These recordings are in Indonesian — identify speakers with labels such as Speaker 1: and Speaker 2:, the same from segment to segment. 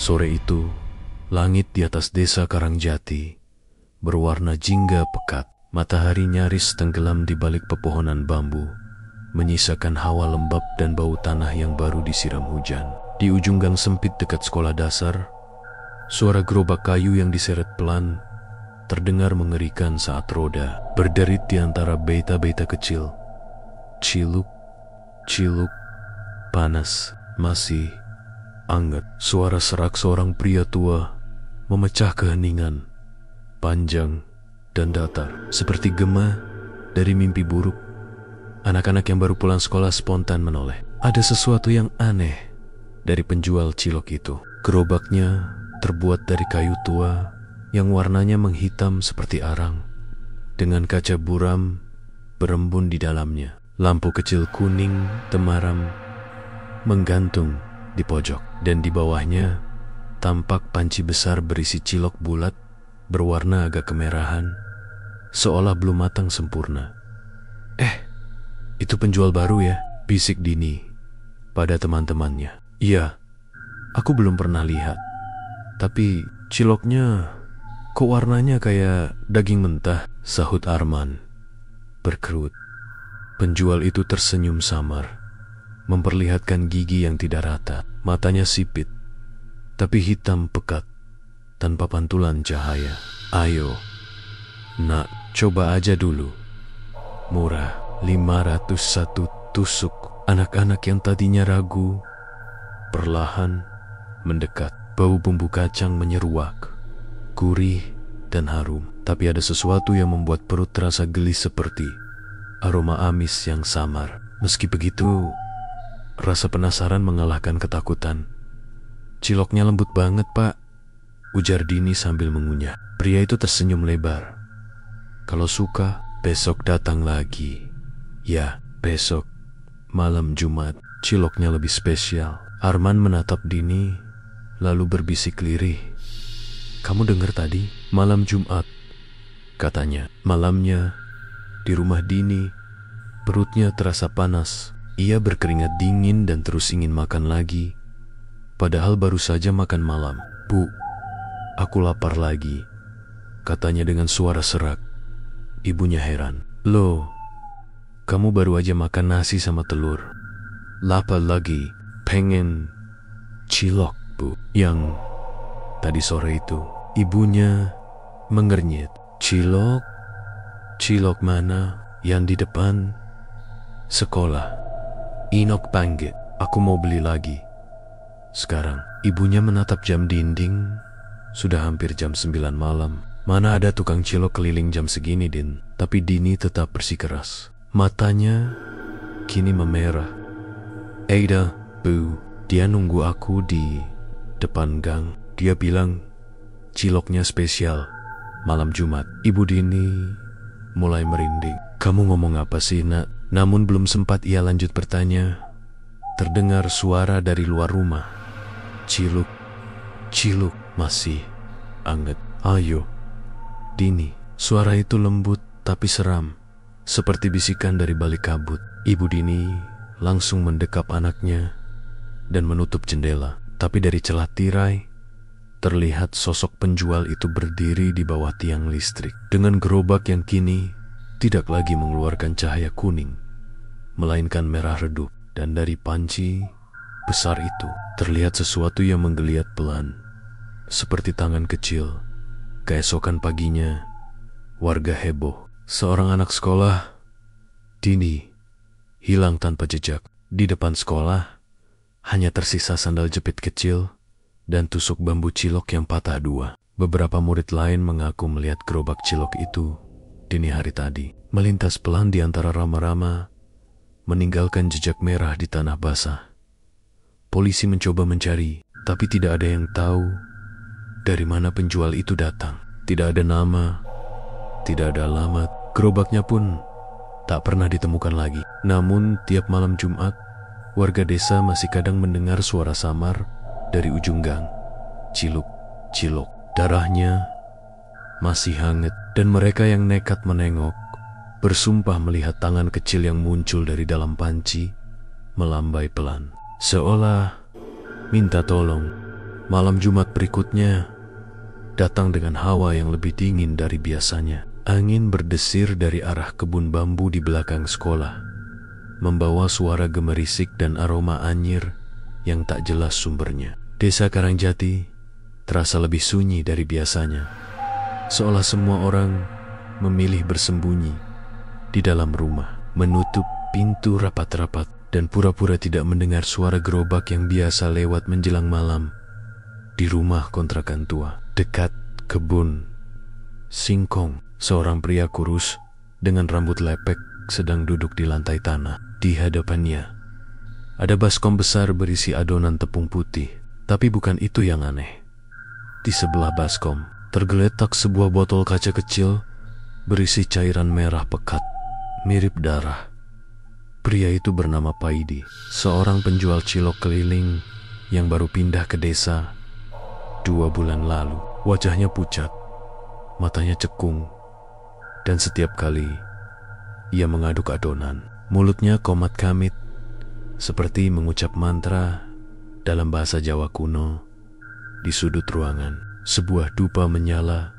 Speaker 1: Sore itu, langit di atas desa Karangjati berwarna jingga pekat. Matahari nyaris tenggelam di balik pepohonan bambu, menyisakan hawa lembab dan bau tanah yang baru disiram hujan. Di ujung gang sempit dekat sekolah dasar, suara gerobak kayu yang diseret pelan terdengar mengerikan saat roda berderit di antara beta-beta kecil. Ciluk, ciluk, panas, masih anget. Suara serak seorang pria tua memecah keheningan, panjang dan datar, seperti gema dari mimpi buruk. Anak-anak yang baru pulang sekolah spontan menoleh. Ada sesuatu yang aneh dari penjual cilok itu. Gerobaknya terbuat dari kayu tua yang warnanya menghitam seperti arang, dengan kaca buram berembun di dalamnya. Lampu kecil kuning temaram menggantung di pojok, dan di bawahnya tampak panci besar berisi cilok bulat berwarna agak kemerahan, seolah belum matang sempurna. Itu penjual baru ya?" bisik Dini pada teman-temannya. "Iya, aku belum pernah lihat. Tapi ciloknya kok warnanya kayak daging mentah?" sahut Arman berkerut. Penjual itu tersenyum samar, memperlihatkan gigi yang tidak rata. Matanya sipit, tapi hitam pekat, tanpa pantulan cahaya. "Ayo, nak, coba aja dulu. Murah, 501 tusuk." Anak-anak yang tadinya ragu perlahan mendekat. Bau bumbu kacang menyeruak, gurih dan harum. Tapi ada sesuatu yang membuat perut terasa geli, seperti aroma amis yang samar. Meski begitu, rasa penasaran mengalahkan ketakutan. "Ciloknya lembut banget, Pak," ujar Dini sambil mengunyah. Pria itu tersenyum lebar. "Kalau suka, besok datang lagi." "Ya, besok, malam Jumat, ciloknya lebih spesial." Arman menatap Dini, lalu berbisik lirih. "Kamu dengar tadi? Malam Jumat," katanya. Malamnya, di rumah Dini, perutnya terasa panas. Ia berkeringat dingin dan terus ingin makan lagi, padahal baru saja makan malam. "Bu, aku lapar lagi," katanya dengan suara serak. Ibunya heran. "Loh, kamu baru aja makan nasi sama telur. Lapar lagi? Pengen cilok, Bu?" "Yang tadi sore itu." Ibunya mengernyit. "Cilok? Cilok mana? Yang di depan sekolah. Inok panggil. Aku mau beli lagi sekarang." Ibunya menatap jam dinding. Sudah hampir jam 9 malam. Mana ada tukang cilok keliling jam segini, Din? Tapi Dini tetap bersikeras. Matanya kini memerah. "Ada, Bu. Dia nunggu aku di depan gang. Dia bilang ciloknya spesial malam Jumat." Ibu Dini mulai merinding. "Kamu ngomong apa sih, Nak?" Namun belum sempat ia lanjut bertanya, terdengar suara dari luar rumah. "Ciluk, ciluk masih anget. Ayo, Dini." Suara itu lembut tapi seram, seperti bisikan dari balik kabut. Ibu Dini langsung mendekap anaknya dan menutup jendela. Tapi dari celah tirai, terlihat sosok penjual itu berdiri di bawah tiang listrik, dengan gerobak yang kini tidak lagi mengeluarkan cahaya kuning, melainkan merah redup. Dan dari panci besar itu terlihat sesuatu yang menggeliat pelan, seperti tangan kecil. Keesokan paginya, warga heboh. Seorang anak sekolah, Dini, hilang tanpa jejak. Di depan sekolah hanya tersisa sandal jepit kecil dan tusuk bambu cilok yang patah dua. Beberapa murid lain mengaku melihat gerobak cilok itu dini hari tadi melintas pelan di antara rama-rama, meninggalkan jejak merah di tanah basah. Polisi mencoba mencari, tapi tidak ada yang tahu dari mana penjual itu datang. Tidak ada nama, tidak ada alamat. Gerobaknya pun tak pernah ditemukan lagi. Namun tiap malam Jumat, warga desa masih kadang mendengar suara samar dari ujung gang. Ciluk, cilok. Darahnya masih hangat, dan mereka yang nekat menengok bersumpah melihat tangan kecil yang muncul dari dalam panci, melambai pelan, seolah minta tolong. Malam Jumat berikutnya datang dengan hawa yang lebih dingin dari biasanya. Angin berdesir dari arah kebun bambu di belakang sekolah, membawa suara gemerisik dan aroma anyir yang tak jelas sumbernya. Desa Karangjati terasa lebih sunyi dari biasanya, seolah semua orang memilih bersembunyi di dalam rumah, menutup pintu rapat-rapat dan pura-pura tidak mendengar suara gerobak yang biasa lewat menjelang malam di rumah kontrakan tua. Dekat kebun singkong, seorang pria kurus dengan rambut lepek sedang duduk di lantai tanah. Di hadapannya ada baskom besar berisi adonan tepung putih, tapi bukan itu yang aneh. Di sebelah baskom tergeletak sebuah botol kaca kecil berisi cairan merah pekat, mirip darah. Pria itu bernama Paidi, seorang penjual cilok keliling yang baru pindah ke desa 2 bulan lalu. Wajahnya pucat, matanya cekung, dan setiap kali ia mengaduk adonan, mulutnya komat kamit seperti mengucap mantra dalam bahasa Jawa kuno. Di sudut ruangan, sebuah dupa menyala,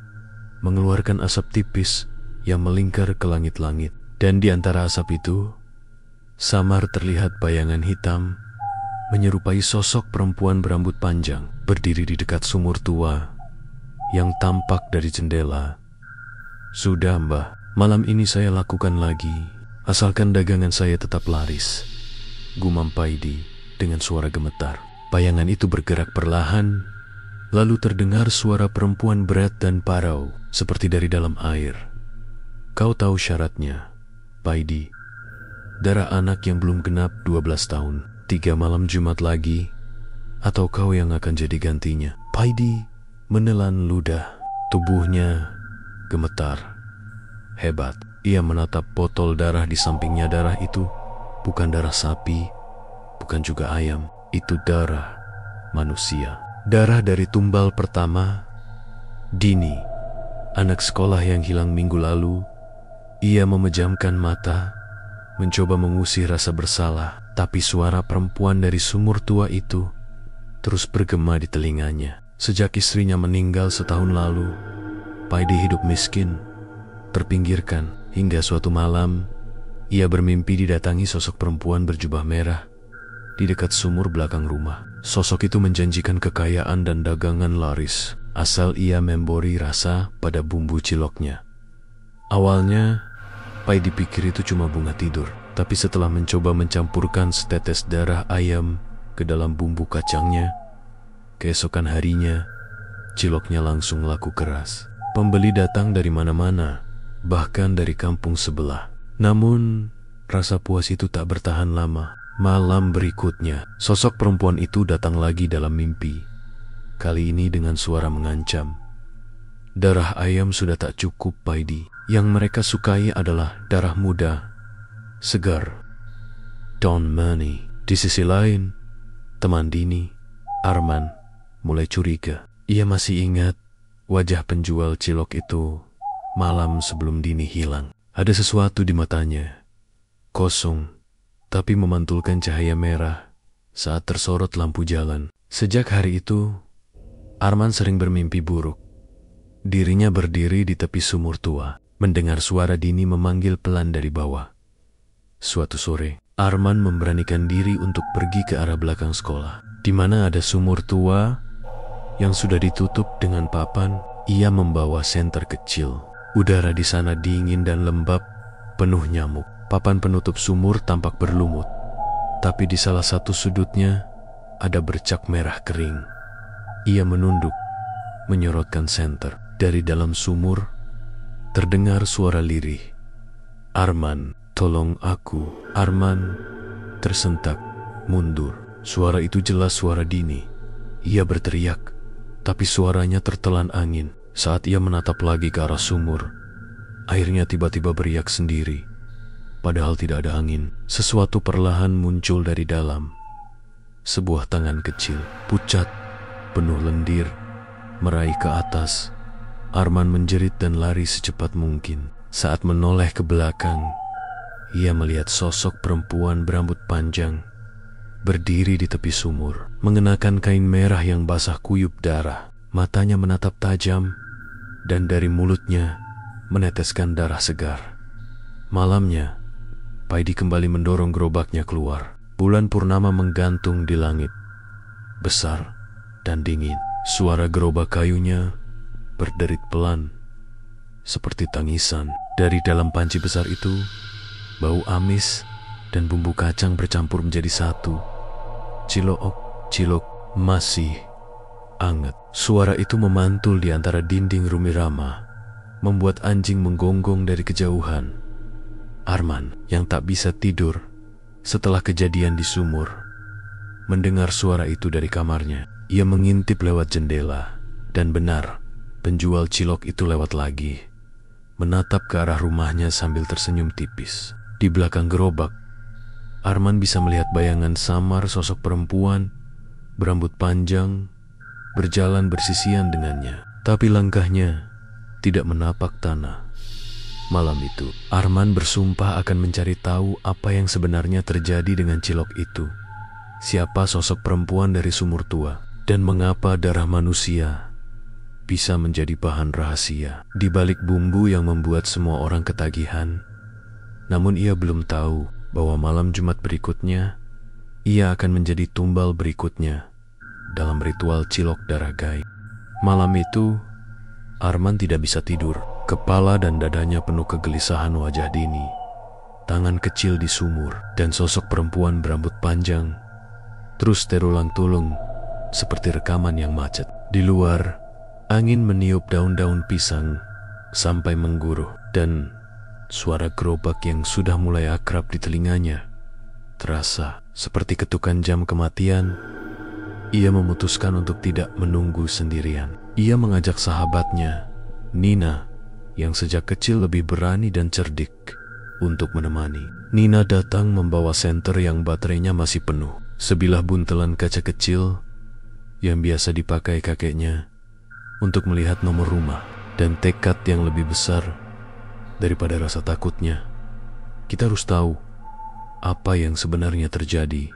Speaker 1: mengeluarkan asap tipis yang melingkar ke langit-langit. Dan di antara asap itu, samar terlihat bayangan hitam menyerupai sosok perempuan berambut panjang berdiri di dekat sumur tua yang tampak dari jendela. "Sudah, Mbah, malam ini saya lakukan lagi, asalkan dagangan saya tetap laris," gumam Paidi dengan suara gemetar. Bayangan itu bergerak perlahan, lalu terdengar suara perempuan berat dan parau seperti dari dalam air. "Kau tahu syaratnya, Paidi. Darah anak yang belum genap 12 tahun, 3 malam Jumat lagi, atau kau yang akan jadi gantinya." Paidi menelan ludah, tubuhnya gemetar. Hebat, ia menatap botol darah di sampingnya. Darah itu bukan darah sapi, bukan juga ayam, itu darah manusia. Darah dari tumbal pertama, Dini, anak sekolah yang hilang minggu lalu. Ia memejamkan mata, mencoba mengusir rasa bersalah, tapi suara perempuan dari sumur tua itu terus bergema di telinganya. Sejak istrinya meninggal setahun lalu, Paidi hidup miskin, terpinggirkan, hingga suatu malam ia bermimpi didatangi sosok perempuan berjubah merah di dekat sumur belakang rumah. Sosok itu menjanjikan kekayaan dan dagangan laris, asal ia memberi rasa pada bumbu ciloknya. Awalnya, Paidi pikir itu cuma bunga tidur, tapi setelah mencoba mencampurkan setetes darah ayam ke dalam bumbu kacangnya, keesokan harinya, ciloknya langsung laku keras. Pembeli datang dari mana-mana, bahkan dari kampung sebelah. Namun, rasa puas itu tak bertahan lama. Malam berikutnya, sosok perempuan itu datang lagi dalam mimpi. Kali ini dengan suara mengancam. Darah ayam sudah tak cukup, Paidi. Yang mereka sukai adalah darah muda, segar, Don Money. Di sisi lain, teman Dini, Arman, mulai curiga. Ia masih ingat wajah penjual cilok itu malam sebelum Dini hilang. Ada sesuatu di matanya, kosong, tapi memantulkan cahaya merah saat tersorot lampu jalan. Sejak hari itu, Arman sering bermimpi buruk. Dirinya berdiri di tepi sumur tua, mendengar suara Dini memanggil pelan dari bawah. Suatu sore, Arman memberanikan diri untuk pergi ke arah belakang sekolah, di mana ada sumur tua yang sudah ditutup dengan papan. Ia membawa senter kecil. Udara di sana dingin dan lembab, penuh nyamuk. Papan penutup sumur tampak berlumut, tapi di salah satu sudutnya ada bercak merah kering. Ia menunduk, menyorotkan senter. Dari dalam sumur terdengar suara lirih. "Arman, tolong aku." Arman tersentak, mundur. Suara itu jelas suara Dini. Ia berteriak, tapi suaranya tertelan angin. Saat ia menatap lagi ke arah sumur, airnya tiba-tiba beriak sendiri. Padahal tidak ada angin. Sesuatu perlahan muncul dari dalam. Sebuah tangan kecil, pucat, penuh lendir, meraih ke atas. Arman menjerit dan lari secepat mungkin. Saat menoleh ke belakang, ia melihat sosok perempuan berambut panjang berdiri di tepi sumur, mengenakan kain merah yang basah kuyup darah. Matanya menatap tajam, dan dari mulutnya meneteskan darah segar. Malamnya, Paidi kembali mendorong gerobaknya keluar. Bulan purnama menggantung di langit, besar dan dingin. Suara gerobak kayunya berderit pelan, seperti tangisan. Dari dalam panci besar itu, bau amis dan bumbu kacang bercampur menjadi satu. Cilok masih anget. Suara itu memantul di antara dinding Rumirama, membuat anjing menggonggong dari kejauhan. Arman, yang tak bisa tidur setelah kejadian di sumur, mendengar suara itu dari kamarnya. Ia mengintip lewat jendela, dan benar, penjual cilok itu lewat lagi, menatap ke arah rumahnya sambil tersenyum tipis. Di belakang gerobak, Arman bisa melihat bayangan samar sosok perempuan berambut panjang berjalan bersisian dengannya, tapi langkahnya tidak menapak tanah. Malam itu, Arman bersumpah akan mencari tahu apa yang sebenarnya terjadi dengan cilok itu. Siapa sosok perempuan dari sumur tua, dan mengapa darah manusia bisa menjadi bahan rahasia di balik bumbu yang membuat semua orang ketagihan. Namun ia belum tahu bahwa malam Jumat berikutnya, ia akan menjadi tumbal berikutnya dalam ritual cilok darah gaib. Malam itu, Arman tidak bisa tidur. Kepala dan dadanya penuh kegelisahan wajah Dini, tangan kecil di sumur, dan sosok perempuan berambut panjang terus terulang-tulung seperti rekaman yang macet. Di luar, angin meniup daun-daun pisang sampai mengguruh, dan suara gerobak yang sudah mulai akrab di telinganya terasa seperti ketukan jam kematian. Ia memutuskan untuk tidak menunggu sendirian. Ia mengajak sahabatnya, Nina, yang sejak kecil lebih berani dan cerdik, untuk menemani. Nina datang membawa senter yang baterainya masih penuh, sebilah buntelan kaca kecil yang biasa dipakai kakeknya untuk melihat nomor rumah, dan tekad yang lebih besar daripada rasa takutnya. Kita harus tahu apa yang sebenarnya terjadi,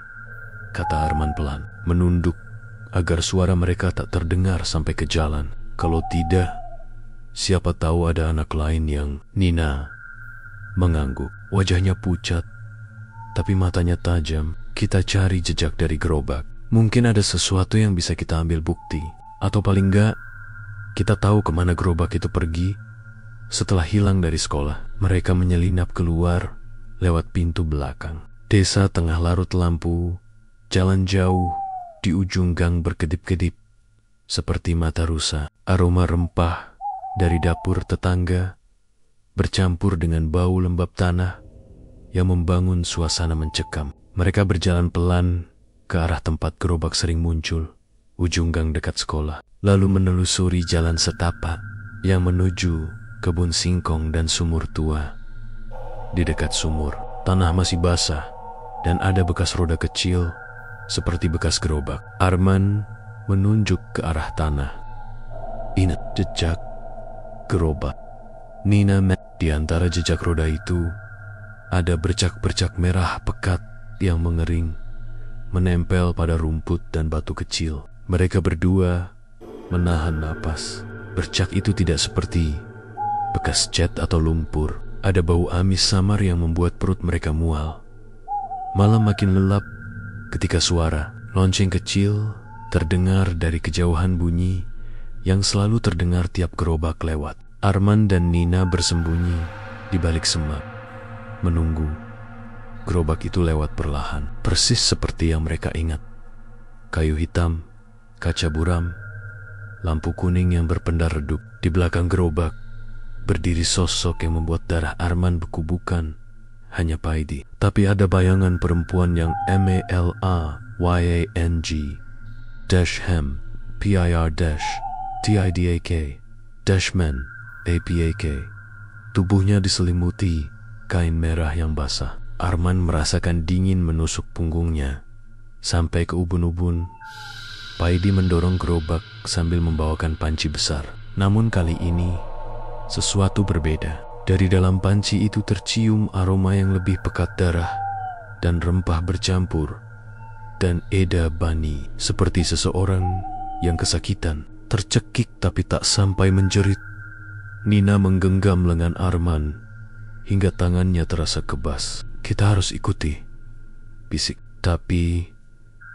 Speaker 1: kata Arman pelan, menunduk agar suara mereka tak terdengar sampai ke jalan. Kalau tidak, siapa tahu ada anak lain yang... Nina mengangguk, wajahnya pucat, tapi matanya tajam. Kita cari jejak dari gerobak. Mungkin ada sesuatu yang bisa kita ambil bukti, atau paling enggak, kita tahu kemana gerobak itu pergi setelah hilang dari sekolah. Mereka menyelinap keluar lewat pintu belakang. Desa tengah larut lampu, jalan jauh di ujung gang berkedip-kedip seperti mata rusa. Aroma rempah dari dapur tetangga bercampur dengan bau lembab tanah yang membangun suasana mencekam. Mereka berjalan pelan ke arah tempat gerobak sering muncul, ujung gang dekat sekolah, lalu menelusuri jalan setapak yang menuju kebun singkong dan sumur tua. Di dekat sumur, tanah masih basah dan ada bekas roda kecil seperti bekas gerobak. Arman menunjuk ke arah tanah. Ini jejak gerobak. Nina di antara jejak roda itu ada bercak-bercak merah pekat yang mengering, menempel pada rumput dan batu kecil. Mereka berdua menahan napas. Bercak itu tidak seperti bekas cat atau lumpur. Ada bau amis samar yang membuat perut mereka mual. Malam makin lelap ketika suara lonceng kecil terdengar dari kejauhan, bunyi yang selalu terdengar tiap gerobak lewat. Arman dan Nina bersembunyi di balik semak, menunggu gerobak itu lewat perlahan, persis seperti yang mereka ingat. Kayu hitam, kaca buram, lampu kuning yang berpendar redup. Di belakang gerobak berdiri sosok yang membuat darah Arman beku. Bukan hanya Paidi, tapi ada bayangan perempuan yang Malayang -hem PIR TIDAK -men APAK. Tubuhnya diselimuti kain merah yang basah. Arman merasakan dingin menusuk punggungnya sampai ke ubun-ubun. Paidi mendorong gerobak sambil membawakan panci besar. Namun kali ini sesuatu berbeda. Dari dalam panci itu tercium aroma yang lebih pekat darah dan rempah bercampur dan Eda Bani seperti seseorang yang kesakitan, tercekik tapi tak sampai menjerit. Nina menggenggam lengan Arman hingga tangannya terasa kebas. "Kita harus ikuti," bisik. "Tapi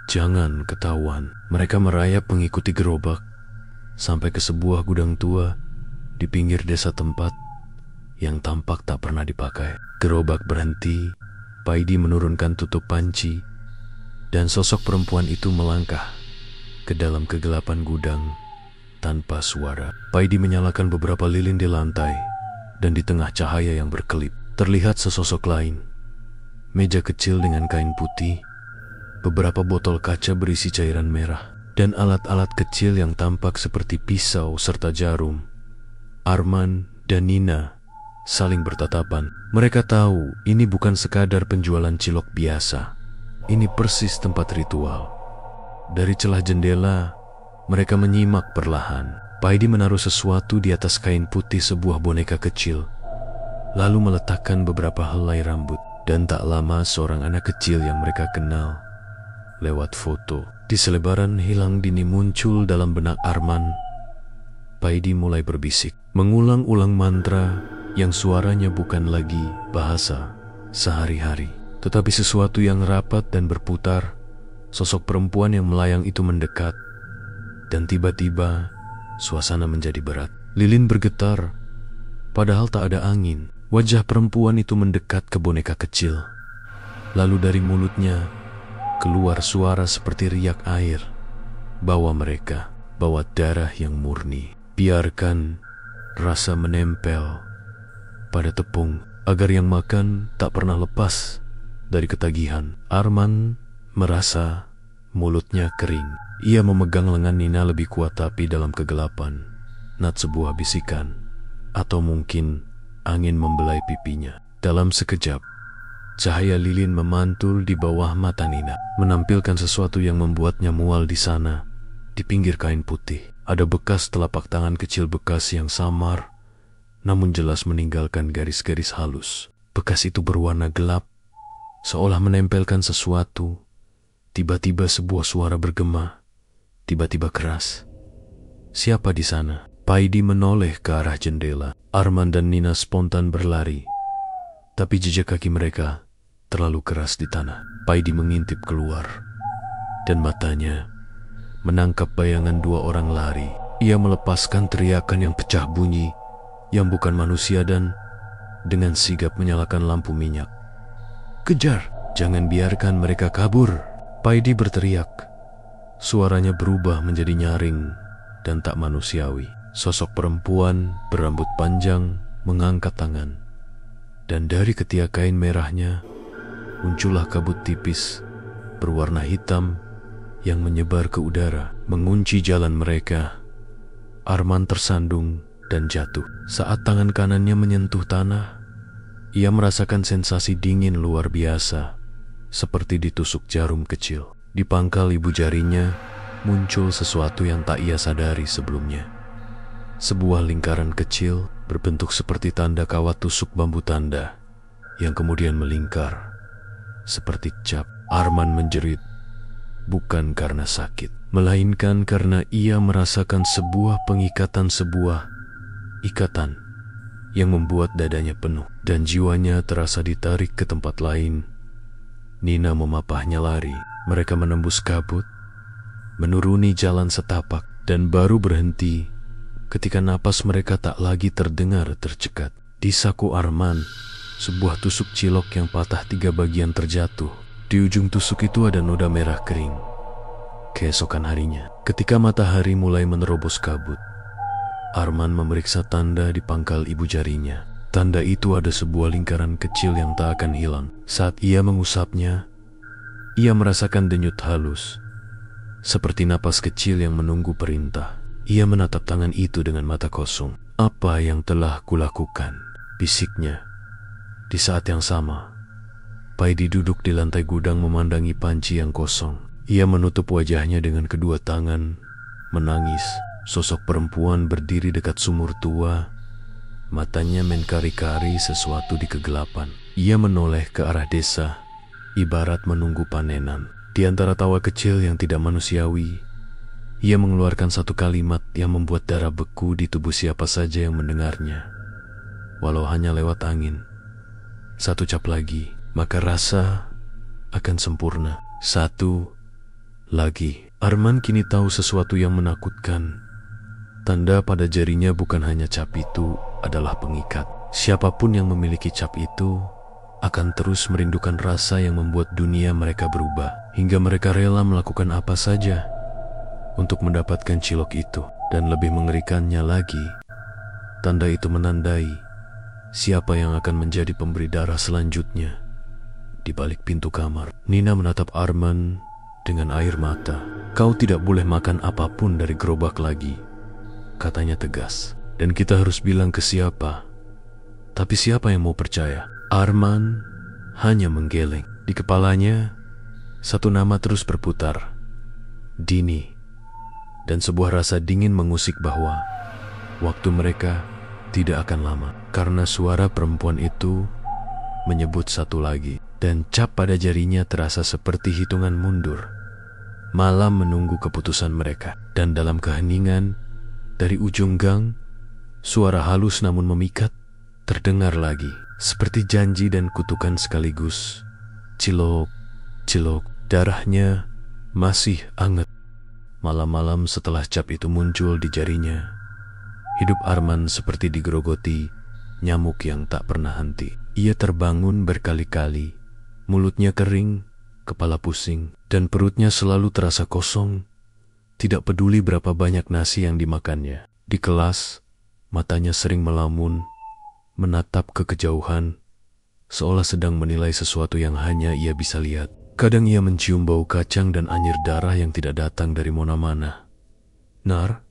Speaker 1: jangan ketahuan." Mereka merayap mengikuti gerobak sampai ke sebuah gudang tua di pinggir desa tempat yang tampak tak pernah dipakai. Gerobak berhenti, Paidi menurunkan tutup panci, dan sosok perempuan itu melangkah ke dalam kegelapan gudang tanpa suara. Paidi menyalakan beberapa lilin di lantai, dan di tengah cahaya yang berkelip terlihat sesosok lain. Meja kecil dengan kain putih, beberapa botol kaca berisi cairan merah, dan alat-alat kecil yang tampak seperti pisau serta jarum. Arman dan Nina saling bertatapan. Mereka tahu ini bukan sekadar penjualan cilok biasa. Ini persis tempat ritual. Dari celah jendela, mereka menyimak perlahan. Paidi menaruh sesuatu di atas kain putih sebuah boneka kecil, lalu meletakkan beberapa helai rambut. Dan tak lama seorang anak kecil yang mereka kenal lewat foto di selebaran hilang dini muncul dalam benak Arman. Paidi mulai berbisik, mengulang-ulang mantra yang suaranya bukan lagi bahasa sehari-hari, tetapi sesuatu yang rapat dan berputar. Sosok perempuan yang melayang itu mendekat, dan tiba-tiba suasana menjadi berat. Lilin bergetar, padahal tak ada angin. Wajah perempuan itu mendekat ke boneka kecil. Lalu dari mulutnya keluar suara seperti riak air. Bawa mereka, bawa darah yang murni. Biarkan rasa menempel pada tepung agar yang makan tak pernah lepas dari ketagihan. Arman merasa mulutnya kering. Ia memegang lengan Nina lebih kuat, tapi dalam kegelapan nat sebuah bisikan, atau mungkin angin membelai pipinya. Dalam sekejap, cahaya lilin memantul di bawah mata Nina, menampilkan sesuatu yang membuatnya mual. Di sana, di pinggir kain putih, ada bekas telapak tangan kecil bekas yang samar, namun jelas meninggalkan garis-garis halus. Bekas itu berwarna gelap, seolah menempelkan sesuatu. Tiba-tiba sebuah suara bergema, tiba-tiba keras. "Siapa di sana?" Paidi menoleh ke arah jendela. Arman dan Nina spontan berlari, tapi jejak kaki mereka terlalu keras di tanah. Paidi mengintip keluar, dan matanya menangkap bayangan dua orang lari. Ia melepaskan teriakan yang pecah bunyi, yang bukan manusia, dan dengan sigap menyalakan lampu minyak. "Kejar! Jangan biarkan mereka kabur!" Paidi berteriak. Suaranya berubah menjadi nyaring dan tak manusiawi. Sosok perempuan berambut panjang mengangkat tangan, dan dari ketiak kain merahnya muncullah kabut tipis berwarna hitam yang menyebar ke udara, mengunci jalan mereka. Arman tersandung dan jatuh. Saat tangan kanannya menyentuh tanah, ia merasakan sensasi dingin luar biasa, seperti ditusuk jarum kecil. Di pangkal ibu jarinya muncul sesuatu yang tak ia sadari sebelumnya. Sebuah lingkaran kecil berbentuk seperti tanda kawat tusuk bambu tanda, yang kemudian melingkar seperti cap. Arman menjerit, bukan karena sakit, melainkan karena ia merasakan sebuah pengikatan, sebuah ikatan yang membuat dadanya penuh dan jiwanya terasa ditarik ke tempat lain. Nina memapahnya lari. Mereka menembus kabut, menuruni jalan setapak, dan baru berhenti ketika napas mereka tak lagi terdengar tercekat. Di saku Arman, sebuah tusuk cilok yang patah 3 bagian terjatuh. Di ujung tusuk itu ada noda merah kering. Keesokan harinya, ketika matahari mulai menerobos kabut, Arman memeriksa tanda di pangkal ibu jarinya. Tanda itu ada sebuah lingkaran kecil yang tak akan hilang. Saat ia mengusapnya, ia merasakan denyut halus, seperti napas kecil yang menunggu perintah. Ia menatap tangan itu dengan mata kosong. "Apa yang telah kulakukan?" bisiknya. Di saat yang sama, Paidi duduk di lantai gudang memandangi panci yang kosong. Ia menutup wajahnya dengan kedua tangan, menangis. Sosok perempuan berdiri dekat sumur tua, matanya menkari-kari sesuatu di kegelapan. Ia menoleh ke arah desa, ibarat menunggu panenan. Di antara tawa kecil yang tidak manusiawi, ia mengeluarkan satu kalimat yang membuat darah beku di tubuh siapa saja yang mendengarnya. Walau hanya lewat angin. Satu cap lagi, maka rasa akan sempurna. Satu lagi. Arman kini tahu sesuatu yang menakutkan. Tanda pada jarinya bukan hanya cap itu adalah pengikat. Siapapun yang memiliki cap itu akan terus merindukan rasa yang membuat dunia mereka berubah, hingga mereka rela melakukan apa saja untuk mendapatkan cilok itu. Dan lebih mengerikannya lagi, tanda itu menandai siapa yang akan menjadi pemberi darah selanjutnya. Di balik pintu kamar, Nina menatap Arman dengan air mata. "Kau tidak boleh makan apapun dari gerobak lagi," katanya tegas. "Dan kita harus bilang ke siapa? Tapi siapa yang mau percaya?" Arman hanya menggeleng. Di kepalanya, satu nama terus berputar. Dini. Dan sebuah rasa dingin mengusik bahwa waktu mereka tidak akan lama. Karena suara perempuan itu menyebut satu lagi. Dan cap pada jarinya terasa seperti hitungan mundur. Malam menunggu keputusan mereka. Dan dalam keheningan, dari ujung gang, suara halus namun memikat terdengar lagi. Seperti janji dan kutukan sekaligus. Cilok, cilok, darahnya masih anget. Malam-malam setelah cap itu muncul di jarinya, hidup Arman seperti digerogoti nyamuk yang tak pernah henti. Ia terbangun berkali-kali, mulutnya kering, kepala pusing, dan perutnya selalu terasa kosong. Tidak peduli berapa banyak nasi yang dimakannya. Di kelas, matanya sering melamun, menatap ke kejauhan, seolah sedang menilai sesuatu yang hanya ia bisa lihat. Kadang ia mencium bau kacang dan anyir darah yang tidak datang dari mana-mana. "Nar,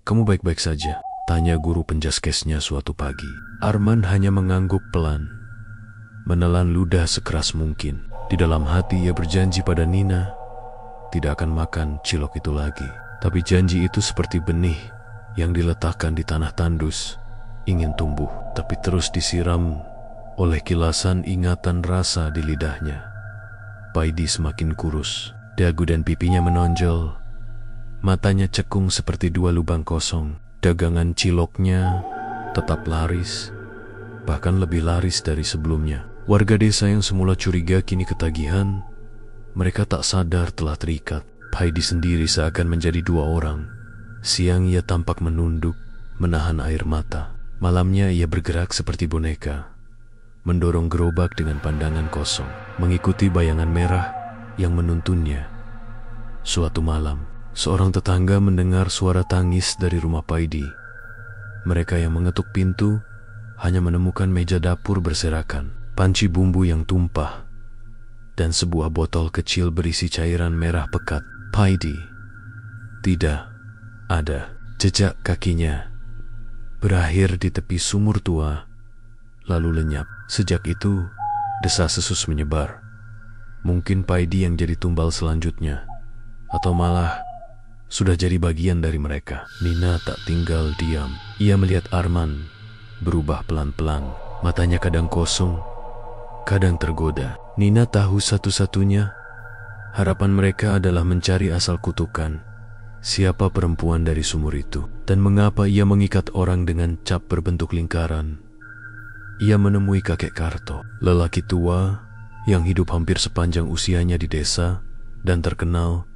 Speaker 1: kamu baik-baik saja?" tanya guru penjaskesnya suatu pagi. Arman hanya mengangguk pelan, menelan ludah sekeras mungkin. Di dalam hati ia berjanji pada Nina tidak akan makan cilok itu lagi. Tapi janji itu seperti benih yang diletakkan di tanah tandus, ingin tumbuh, tapi terus disiram oleh kilasan ingatan rasa di lidahnya. Paidi semakin kurus, dagu dan pipinya menonjol, matanya cekung seperti dua lubang kosong. Dagangan ciloknya tetap laris, bahkan lebih laris dari sebelumnya. Warga desa yang semula curiga kini ketagihan. Mereka tak sadar telah terikat. Paidi sendiri seakan menjadi dua orang. Siang ia tampak menunduk, menahan air mata. Malamnya ia bergerak seperti boneka, mendorong gerobak dengan pandangan kosong, mengikuti bayangan merah yang menuntunnya. Suatu malam, seorang tetangga mendengar suara tangis dari rumah Paidi. Mereka yang mengetuk pintu hanya menemukan meja dapur berserakan, panci bumbu yang tumpah, dan sebuah botol kecil berisi cairan merah pekat. Paidi tidak ada. Jejak kakinya berakhir di tepi sumur tua, lalu lenyap. Sejak itu, desas-desus menyebar. Mungkin Paidi yang jadi tumbal selanjutnya, atau malah sudah jadi bagian dari mereka. Nina tak tinggal diam. Ia melihat Arman berubah pelan-pelan. Matanya kadang kosong, kadang tergoda. Nina tahu satu-satunya harapan mereka adalah mencari asal kutukan. Siapa perempuan dari sumur itu, dan mengapa ia mengikat orang dengan cap berbentuk lingkaran. Ia menemui kakek Karto, lelaki tua yang hidup hampir sepanjang usianya di desa dan terkenal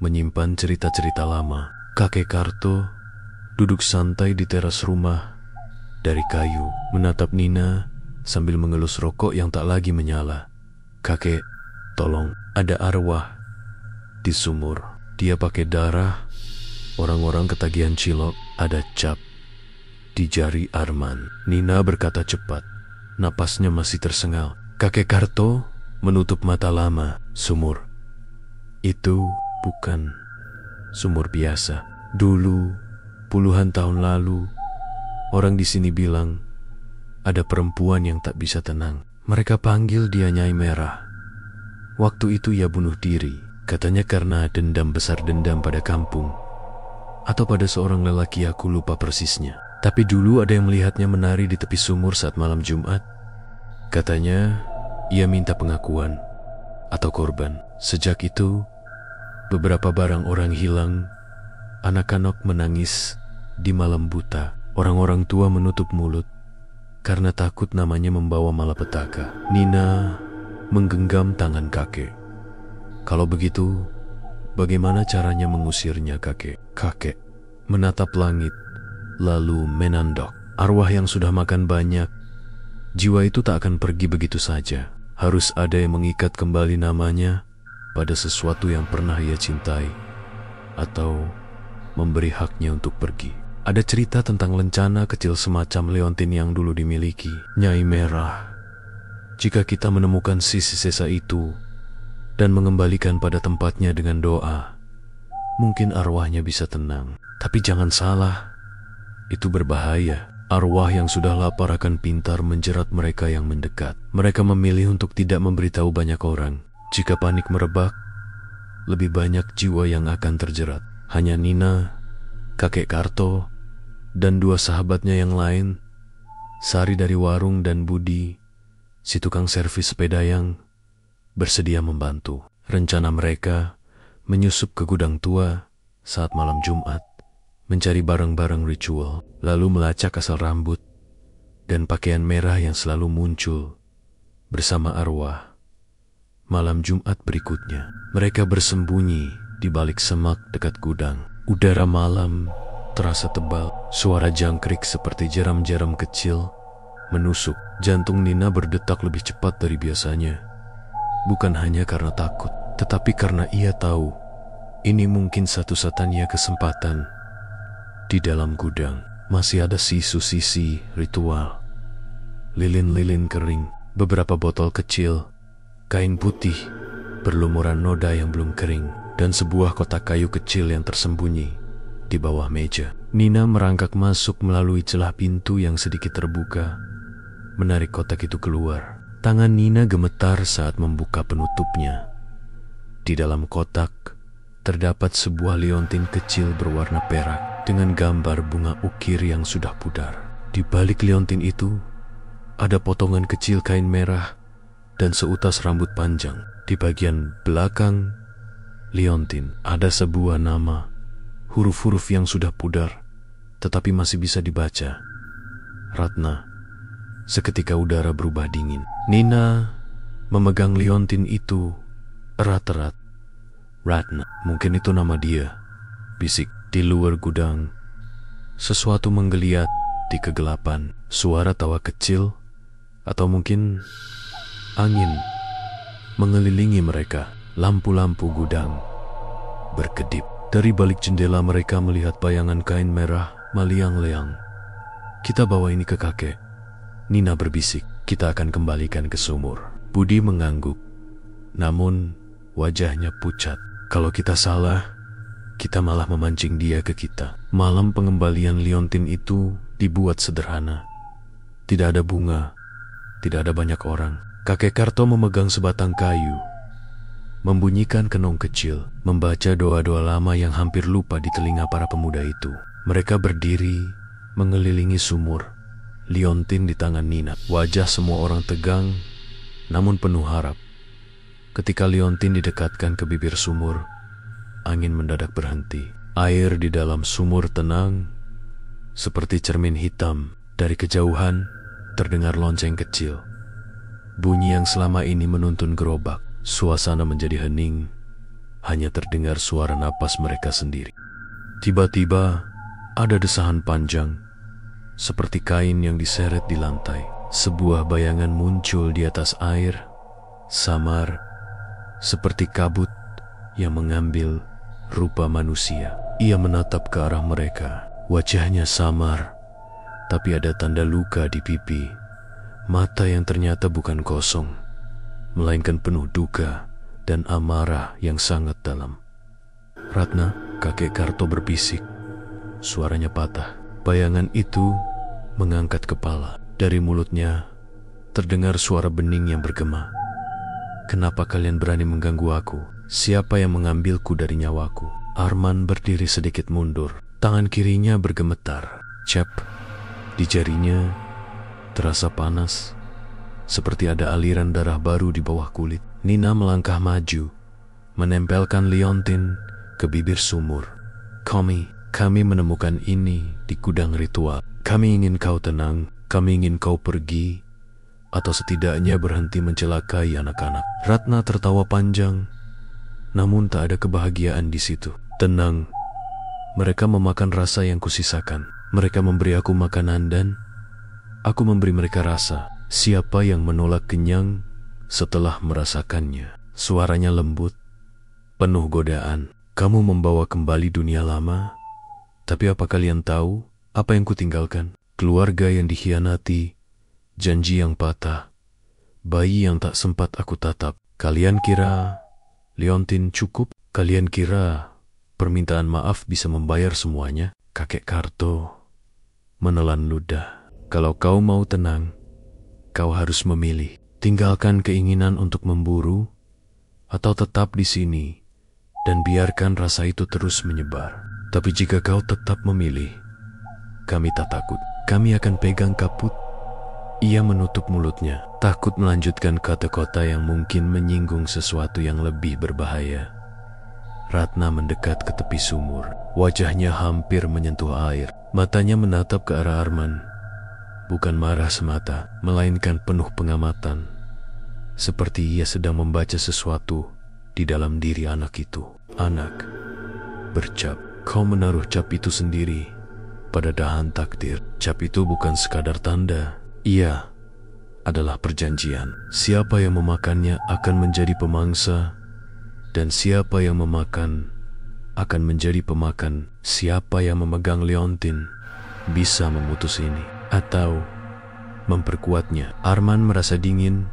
Speaker 1: menyimpan cerita-cerita lama. Kakek Karto duduk santai di teras rumah dari kayu, menatap Nina sambil mengelus rokok yang tak lagi menyala. "Kakek, tolong, ada arwah di sumur. Dia pakai darah orang-orang ketagihan cilok, ada cap di jari Arman." Nina berkata cepat, napasnya masih tersengal. Kakek Karto menutup mata lama. "Sumur itu bukan sumur biasa. Dulu, puluhan tahun lalu, orang di sini bilang ada perempuan yang tak bisa tenang. Mereka panggil dia Nyai Merah. Waktu itu ia bunuh diri. Katanya karena besar dendam pada kampung, atau pada seorang lelaki, aku lupa persisnya. Tapi dulu ada yang melihatnya menari di tepi sumur saat malam Jumat. Katanya ia minta pengakuan atau korban. Sejak itu, beberapa barang orang hilang, anak-anak menangis di malam buta. Orang-orang tua menutup mulut karena takut namanya membawa malapetaka. Nina menggenggam tangan kakek. Kalau begitu, bagaimana caranya mengusirnya, kakek? Kakek menatap langit, lalu menandok. Arwah yang sudah makan banyak, jiwa itu tak akan pergi begitu saja. Harus ada yang mengikat kembali namanya pada sesuatu yang pernah ia cintai, atau memberi haknya untuk pergi. Ada cerita tentang lencana kecil semacam leontin yang dulu dimiliki Nyai Merah. Jika kita menemukan sisa-sisa itu dan mengembalikan pada tempatnya dengan doa, mungkin arwahnya bisa tenang. Tapi jangan salah, itu berbahaya. Arwah yang sudah lapar akan pintar menjerat mereka yang mendekat. Mereka memilih untuk tidak memberitahu banyak orang. Jika panik merebak, lebih banyak jiwa yang akan terjerat. Hanya Nina, kakek Karto, dan dua sahabatnya yang lain, Sari dari warung dan Budi, si tukang servis sepeda, yang bersedia membantu. Rencana mereka menyusup ke gudang tua saat malam Jumat, mencari barang-barang ritual, lalu melacak asal rambut dan pakaian merah yang selalu muncul bersama arwah. Malam Jumat berikutnya, mereka bersembunyi di balik semak dekat gudang. Udara malam terasa tebal, suara jangkrik seperti jeram-jeram kecil menusuk. Jantung Nina berdetak lebih cepat dari biasanya. Bukan hanya karena takut, tetapi karena ia tahu ini mungkin satu-satunya kesempatan. Di dalam gudang masih ada sisu-sisi ritual, lilin-lilin kering, beberapa botol kecil, kain putih berlumuran noda yang belum kering, dan sebuah kotak kayu kecil yang tersembunyi di bawah meja. Nina merangkak masuk melalui celah pintu yang sedikit terbuka, menarik kotak itu keluar. Tangan Nina gemetar saat membuka penutupnya. Di dalam kotak terdapat sebuah liontin kecil berwarna perak dengan gambar bunga ukir yang sudah pudar. Di balik liontin itu ada potongan kecil kain merah dan seutas rambut panjang. Di bagian belakang liontin ada sebuah nama, huruf-huruf yang sudah pudar tetapi masih bisa dibaca. Ratna. Seketika udara berubah dingin. Nina memegang liontin itu erat-erat. Ratna, mungkin itu nama dia, bisik. Di luar gudang, sesuatu menggeliat di kegelapan. Suara tawa kecil, atau mungkin angin, mengelilingi mereka. Lampu-lampu gudang berkedip. Dari balik jendela mereka melihat bayangan kain merah meliang-liang. Kita bawa ini ke kakek, Nina berbisik. Kita akan kembalikan ke sumur. Budi mengangguk, namun wajahnya pucat. Kalau kita salah, kita malah memancing dia ke kita. Malam pengembalian liontin itu dibuat sederhana. Tidak ada bunga, tidak ada banyak orang. Kakek Karto memegang sebatang kayu, membunyikan kenong kecil, membaca doa-doa lama yang hampir lupa di telinga para pemuda itu. Mereka berdiri mengelilingi sumur, liontin di tangan Nina. Wajah semua orang tegang, namun penuh harap. Ketika liontin didekatkan ke bibir sumur, angin mendadak berhenti. Air di dalam sumur tenang, seperti cermin hitam. Dari kejauhan, terdengar lonceng kecil. Bunyi yang selama ini menuntun gerobak. Suasana menjadi hening, hanya terdengar suara napas mereka sendiri. Tiba-tiba, ada desahan panjang, seperti kain yang diseret di lantai. Sebuah bayangan muncul di atas air, samar, seperti kabut yang mengambil rupa manusia. Ia menatap ke arah mereka. Wajahnya samar, tapi ada tanda luka di pipi. Mata yang ternyata bukan kosong, melainkan penuh duka dan amarah yang sangat dalam. Ratna, kakek Karto berbisik. Suaranya patah. Bayangan itu mengangkat kepala. Dari mulutnya terdengar suara bening yang bergema. Kenapa kalian berani mengganggu aku? Siapa yang mengambilku dari nyawaku? Arman berdiri sedikit mundur. Tangan kirinya bergemetar. Cep, di jarinya terasa panas, seperti ada aliran darah baru di bawah kulit. Nina melangkah maju, menempelkan liontin ke bibir sumur. Kami menemukan ini di gudang ritual. Kami ingin kau tenang, kami ingin kau pergi, atau setidaknya berhenti mencelakai anak-anak. Ratna tertawa panjang, namun tak ada kebahagiaan di situ. Tenang, mereka memakan rasa yang kusisakan. Mereka memberi aku makanan dan aku memberi mereka rasa. Siapa yang menolak kenyang setelah merasakannya? Suaranya lembut, penuh godaan. Kamu membawa kembali dunia lama, tapi apa kalian tahu apa yang kutinggalkan? Keluarga yang dikhianati, janji yang patah, bayi yang tak sempat aku tatap. Kalian kira liontin cukup? Kalian kira permintaan maaf bisa membayar semuanya? Kakek Karto menelan ludah. Kalau kau mau tenang, kau harus memilih. Tinggalkan keinginan untuk memburu, atau tetap di sini dan biarkan rasa itu terus menyebar. Tapi jika kau tetap memilih, kami tak takut. Kami akan pegang kaput. Ia menutup mulutnya, takut melanjutkan kata-kata yang mungkin menyinggung sesuatu yang lebih berbahaya. Ratna mendekat ke tepi sumur. Wajahnya hampir menyentuh air. Matanya menatap ke arah Arman. Bukan marah semata, melainkan penuh pengamatan. Seperti ia sedang membaca sesuatu di dalam diri anak itu. Anak, bercap. Kau menaruh cap itu sendiri pada dahan takdir. Cap itu bukan sekadar tanda. Ia adalah perjanjian. Siapa yang memakannya akan menjadi pemangsa, dan siapa yang memakan akan menjadi pemakan. Siapa yang memegang liontin bisa memutus ini atau memperkuatnya. Arman merasa dingin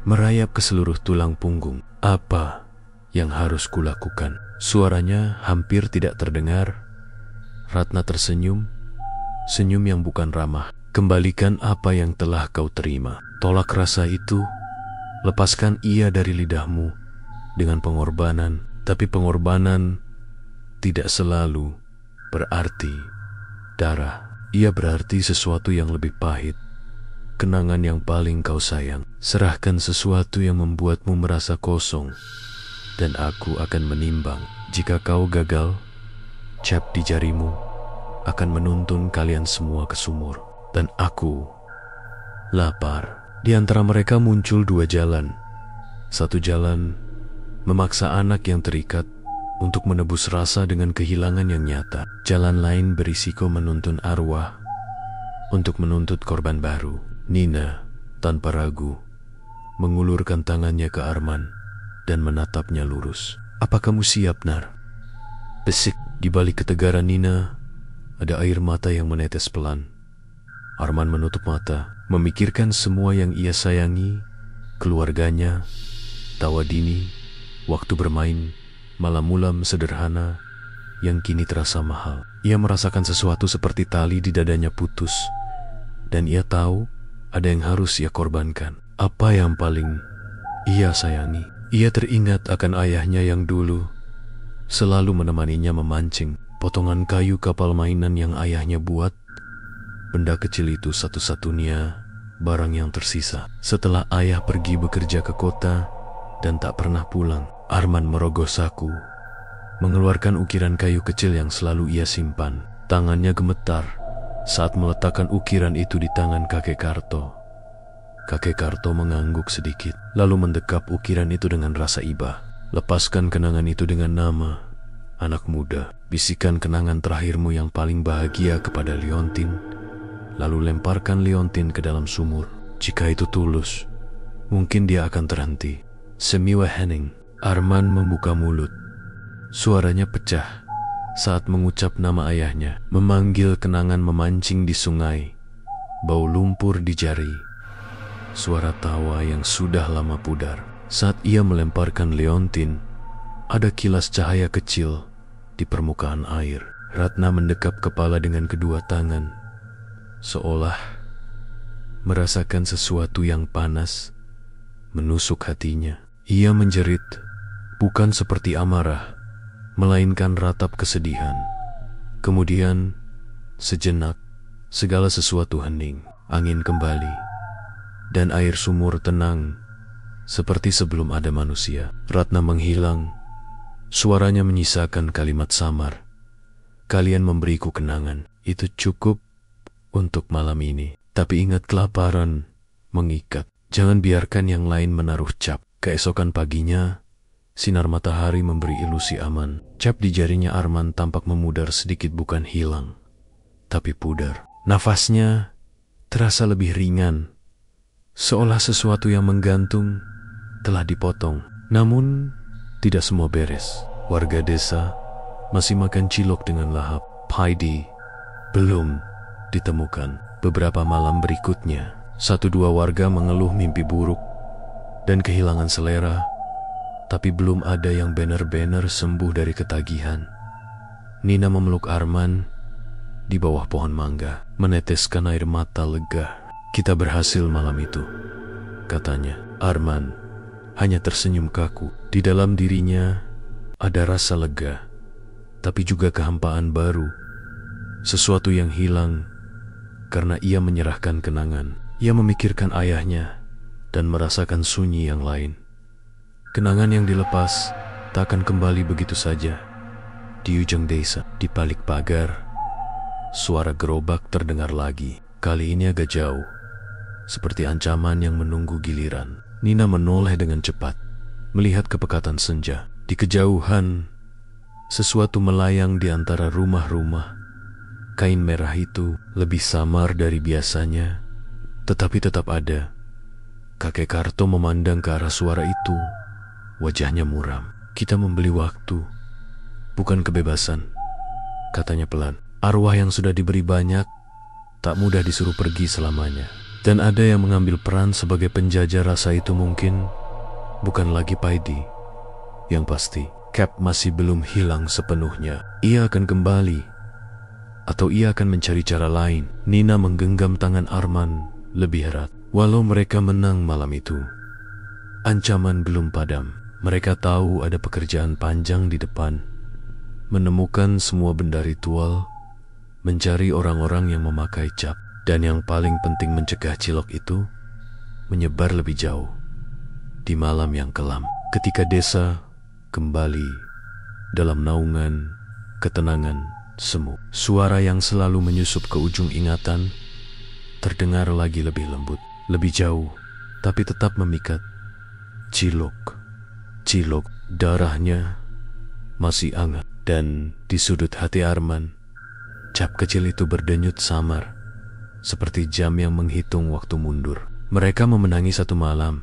Speaker 1: merayap ke seluruh tulang punggung. Apa yang harus kulakukan? Suaranya hampir tidak terdengar. Ratna tersenyum, senyum yang bukan ramah. Kembalikan apa yang telah kau terima. Tolak rasa itu, lepaskan ia dari lidahmu dengan pengorbanan. Tapi pengorbanan tidak selalu berarti darah. Ia berarti sesuatu yang lebih pahit. Kenangan yang paling kau sayang. Serahkan sesuatu yang membuatmu merasa kosong, dan aku akan menimbang. Jika kau gagal, cap di jarimu akan menuntun kalian semua ke sumur. Dan aku lapar. Di antara mereka muncul dua jalan. Satu jalan memaksa anak yang terikat untuk menebus rasa dengan kehilangan yang nyata. Jalan lain berisiko menuntun arwah untuk menuntut korban baru. Nina tanpa ragu mengulurkan tangannya ke Arman dan menatapnya lurus. Apa kamu siap, Nar? Besik. Di balik ketegaran Nina ada air mata yang menetes pelan. Arman menutup mata, memikirkan semua yang ia sayangi, keluarganya, tawa dini, waktu bermain, malam-malam sederhana yang kini terasa mahal. Ia merasakan sesuatu seperti tali di dadanya putus, dan ia tahu ada yang harus ia korbankan. Apa yang paling ia sayangi? Ia teringat akan ayahnya yang dulu selalu menemaninya memancing. Potongan kayu kapal mainan yang ayahnya buat, benda kecil itu satu-satunya barang yang tersisa. Setelah ayah pergi bekerja ke kota dan tak pernah pulang, Arman merogoh saku, mengeluarkan ukiran kayu kecil yang selalu ia simpan. Tangannya gemetar saat meletakkan ukiran itu di tangan kakek Karto. Kakek Karto mengangguk sedikit, lalu mendekap ukiran itu dengan rasa iba. Lepaskan kenangan itu dengan nama, anak muda. Bisikan kenangan terakhirmu yang paling bahagia kepada liontin, lalu lemparkan liontin ke dalam sumur. Jika itu tulus, mungkin dia akan terhenti. Semiwa Henning. Arman membuka mulut. Suaranya pecah saat mengucap nama ayahnya, memanggil kenangan memancing di sungai, bau lumpur di jari, suara tawa yang sudah lama pudar. Saat ia melemparkan liontin, ada kilas cahaya kecil di permukaan air. Ratna mendekap kepala dengan kedua tangan, seolah merasakan sesuatu yang panas menusuk hatinya. Ia menjerit, bukan seperti amarah, melainkan ratap kesedihan. Kemudian, sejenak, segala sesuatu hening. Angin kembali, dan air sumur tenang seperti sebelum ada manusia. Ratna menghilang. Suaranya menyisakan kalimat samar. Kalian memberiku kenangan. Itu cukup untuk malam ini. Tapi ingat, kelaparan mengikat. Jangan biarkan yang lain menaruh cap. Keesokan paginya, sinar matahari memberi ilusi aman. Cap di jarinya Arman tampak memudar sedikit, bukan hilang, tapi pudar. Nafasnya terasa lebih ringan, seolah sesuatu yang menggantung telah dipotong. Namun, tidak semua beres. Warga desa masih makan cilok dengan lahap. Paidi belum ditemukan. Beberapa malam berikutnya, 1-2 warga mengeluh mimpi buruk dan kehilangan selera, tapi belum ada yang benar-benar sembuh dari ketagihan. Nina memeluk Arman di bawah pohon mangga, meneteskan air mata lega. Kita berhasil malam itu, katanya. Arman hanya tersenyum kaku. Di dalam dirinya ada rasa lega, tapi juga kehampaan baru. Sesuatu yang hilang karena ia menyerahkan kenangan. Ia memikirkan ayahnya dan merasakan sunyi yang lain. Kenangan yang dilepas tak akan kembali begitu saja. Di ujung desa, di balik pagar, suara gerobak terdengar lagi. Kali ini agak jauh, seperti ancaman yang menunggu giliran. Nina menoleh dengan cepat, melihat kepekatan senja. Di kejauhan, sesuatu melayang di antara rumah-rumah. Kain merah itu lebih samar dari biasanya, tetapi tetap ada. Kakek Karto memandang ke arah suara itu. Wajahnya muram. Kita membeli waktu, bukan kebebasan, katanya pelan. Arwah yang sudah diberi banyak tak mudah disuruh pergi selamanya. Dan ada yang mengambil peran sebagai penjajah rasa itu, mungkin bukan lagi Paidi. Yang pasti, Cap masih belum hilang sepenuhnya. Ia akan kembali, atau ia akan mencari cara lain. Nina menggenggam tangan Arman lebih erat. Walau mereka menang malam itu, ancaman belum padam. Mereka tahu ada pekerjaan panjang di depan. Menemukan semua benda ritual, mencari orang-orang yang memakai cap, dan yang paling penting mencegah cilok itu menyebar lebih jauh di malam yang kelam. Ketika desa kembali dalam naungan ketenangan semu, suara yang selalu menyusup ke ujung ingatan terdengar lagi lebih lembut, lebih jauh, tapi tetap memikat. Cilok, cilok, darahnya masih hangat. Dan di sudut hati Arman, cap kecil itu berdenyut samar, seperti jam yang menghitung waktu mundur. Mereka memenangi 1 malam,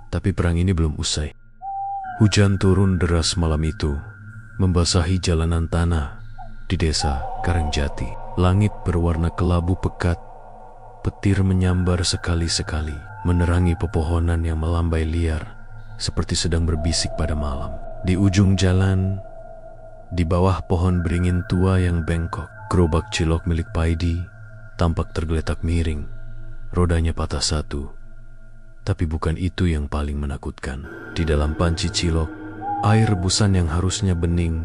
Speaker 1: tapi perang ini belum usai. Hujan turun deras malam itu, membasahi jalanan tanah di desa Karangjati. Langit berwarna kelabu pekat, petir menyambar sekali-sekali, menerangi pepohonan yang melambai liar, seperti sedang berbisik pada malam. Di ujung jalan, di bawah pohon beringin tua yang bengkok, gerobak cilok milik Paidi tampak tergeletak miring. Rodanya patah 1. Tapi bukan itu yang paling menakutkan. Di dalam panci cilok, air rebusan yang harusnya bening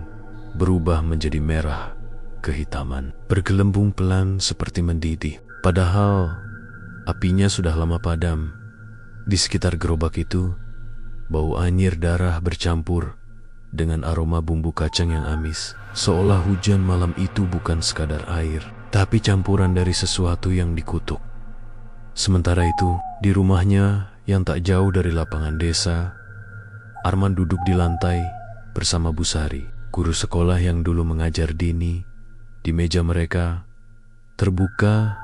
Speaker 1: berubah menjadi merah kehitaman, bergelembung pelan seperti mendidih. Padahal apinya sudah lama padam. Di sekitar gerobak itu, bau anyir darah bercampur dengan aroma bumbu kacang yang amis. Seolah hujan malam itu bukan sekadar air, tapi campuran dari sesuatu yang dikutuk. Sementara itu, di rumahnya yang tak jauh dari lapangan desa, Arman duduk di lantai bersama Bu Sari, guru sekolah yang dulu mengajar dini. Di meja mereka terbuka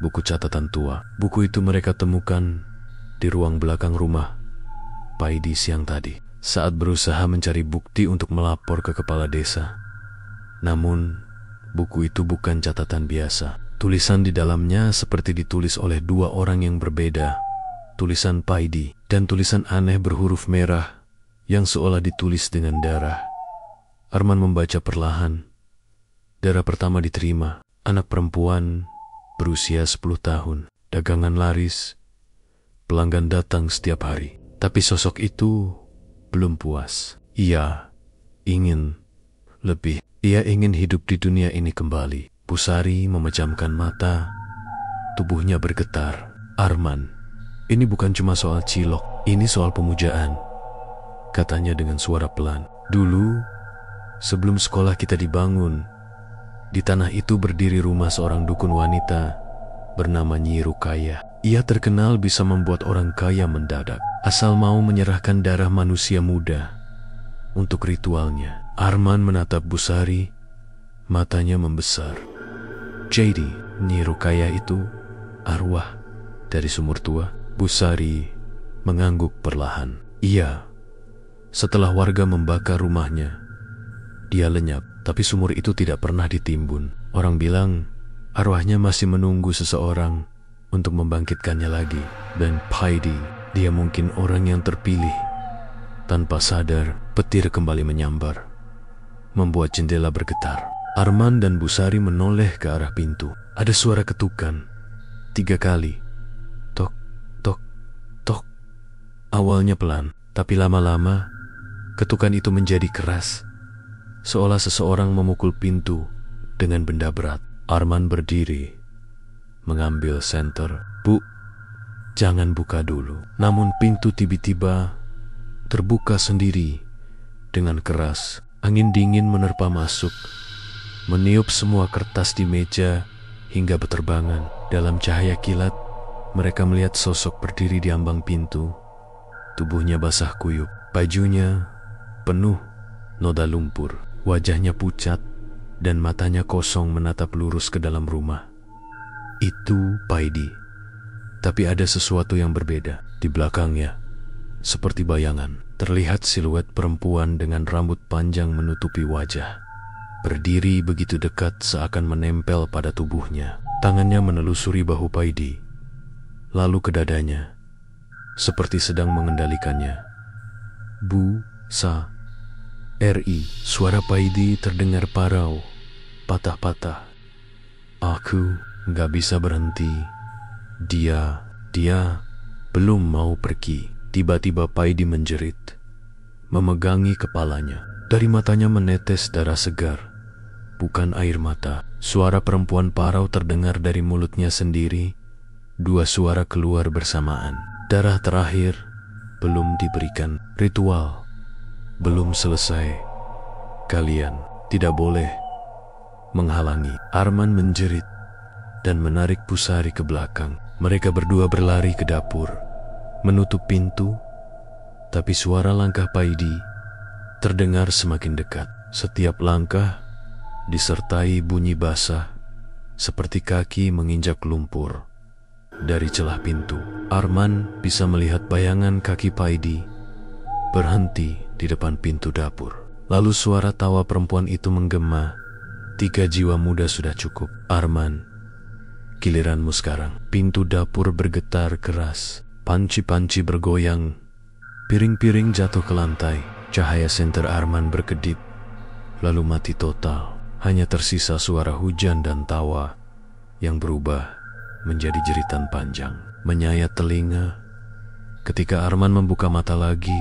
Speaker 1: buku catatan tua. Buku itu mereka temukan di ruang belakang rumah Paidi siang tadi, saat berusaha mencari bukti untuk melapor ke kepala desa. Namun, buku itu bukan catatan biasa. Tulisan di dalamnya seperti ditulis oleh 2 orang yang berbeda. Tulisan Paidi dan tulisan aneh berhuruf merah yang seolah ditulis dengan darah. Arman membaca perlahan. Darah pertama diterima. Anak perempuan berusia 10 tahun. Dagangan laris. Pelanggan datang setiap hari. Tapi sosok itu belum puas. Ia ingin lebih. Ia ingin hidup di dunia ini kembali. Pusari memejamkan mata. Tubuhnya bergetar. Arman, ini bukan cuma soal cilok. Ini soal pemujaan, katanya dengan suara pelan. Dulu, sebelum sekolah kita dibangun, di tanah itu berdiri rumah seorang dukun wanita bernama Nyi Rukayah. Ia terkenal bisa membuat orang kaya mendadak, asal mau menyerahkan darah manusia muda untuk ritualnya. Arman menatap Busari, matanya membesar. Jadi, Nyi Rukayah itu arwah dari sumur tua? Busari mengangguk perlahan. Iya. Setelah warga membakar rumahnya, dia lenyap, tapi sumur itu tidak pernah ditimbun. Orang bilang arwahnya masih menunggu seseorang untuk membangkitkannya lagi. Dan Paidi, dia mungkin orang yang terpilih. Tanpa sadar, petir kembali menyambar, membuat jendela bergetar. Arman dan Busari menoleh ke arah pintu. Ada suara ketukan 3 kali. Tok, tok, tok. Awalnya pelan, tapi lama-lama ketukan itu menjadi keras, seolah seseorang memukul pintu dengan benda berat. Arman berdiri, mengambil senter. Bu, jangan buka dulu. Namun pintu tiba-tiba terbuka sendiri dengan keras. Angin dingin menerpa masuk, meniup semua kertas di meja hingga beterbangan. Dalam cahaya kilat, mereka melihat sosok berdiri di ambang pintu. Tubuhnya basah kuyup, bajunya penuh noda lumpur, wajahnya pucat dan matanya kosong menatap lurus ke dalam rumah. Itu Paidi, tapi ada sesuatu yang berbeda. Di belakangnya, seperti bayangan, terlihat siluet perempuan dengan rambut panjang menutupi wajah. Berdiri begitu dekat seakan menempel pada tubuhnya. Tangannya menelusuri bahu Paidi, lalu ke dadanya, seperti sedang mengendalikannya. Bu, Sa, RI. Suara Paidi terdengar parau, patah-patah. Aku gak bisa berhenti. Dia belum mau pergi. Tiba-tiba Paidi menjerit, memegangi kepalanya. Dari matanya menetes darah segar, bukan air mata. Suara perempuan parau terdengar dari mulutnya sendiri. 2 suara keluar bersamaan. Darah terakhir belum diberikan. Ritual belum selesai. Kalian tidak boleh menghalangi. Arman menjerit dan menarik Busari ke belakang. Mereka berdua berlari ke dapur, menutup pintu, tapi suara langkah Paidi terdengar semakin dekat. Setiap langkah disertai bunyi basah, seperti kaki menginjak lumpur. Dari celah pintu, Arman bisa melihat bayangan kaki Paidi berhenti di depan pintu dapur. Lalu suara tawa perempuan itu menggema. 3 jiwa muda sudah cukup. Arman, giliranmu sekarang. Pintu dapur bergetar keras. Panci-panci bergoyang. Piring-piring jatuh ke lantai. Cahaya senter Arman berkedip, lalu mati total. Hanya tersisa suara hujan dan tawa yang berubah menjadi jeritan panjang, menyayat telinga. Ketika Arman membuka mata lagi,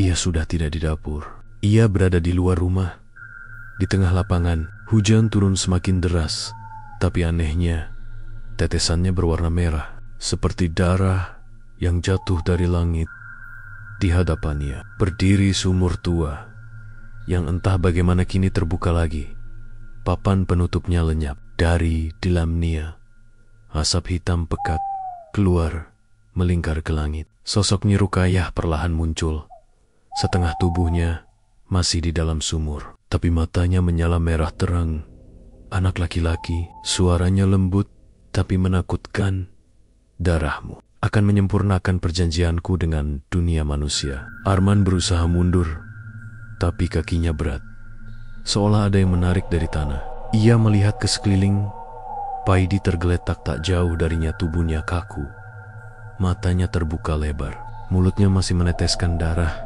Speaker 1: ia sudah tidak di dapur. Ia berada di luar rumah, di tengah lapangan. Hujan turun semakin deras, tapi anehnya, tetesannya berwarna merah, seperti darah yang jatuh dari langit. Di hadapannya berdiri sumur tua yang entah bagaimana kini terbuka lagi. Papan penutupnya lenyap. Dari dalamnya asap hitam pekat keluar melingkar ke langit. Sosok Nyi Rukayah perlahan muncul. Setengah tubuhnya masih di dalam sumur, tapi matanya menyala merah terang. Anak laki-laki, suaranya lembut tapi menakutkan. Darahmu akan menyempurnakan perjanjianku dengan dunia manusia. Arman berusaha mundur, tapi kakinya berat, seolah ada yang menarik dari tanah. Ia melihat ke sekeliling. Paidi tergeletak tak jauh darinya, tubuhnya kaku. Matanya terbuka lebar, mulutnya masih meneteskan darah.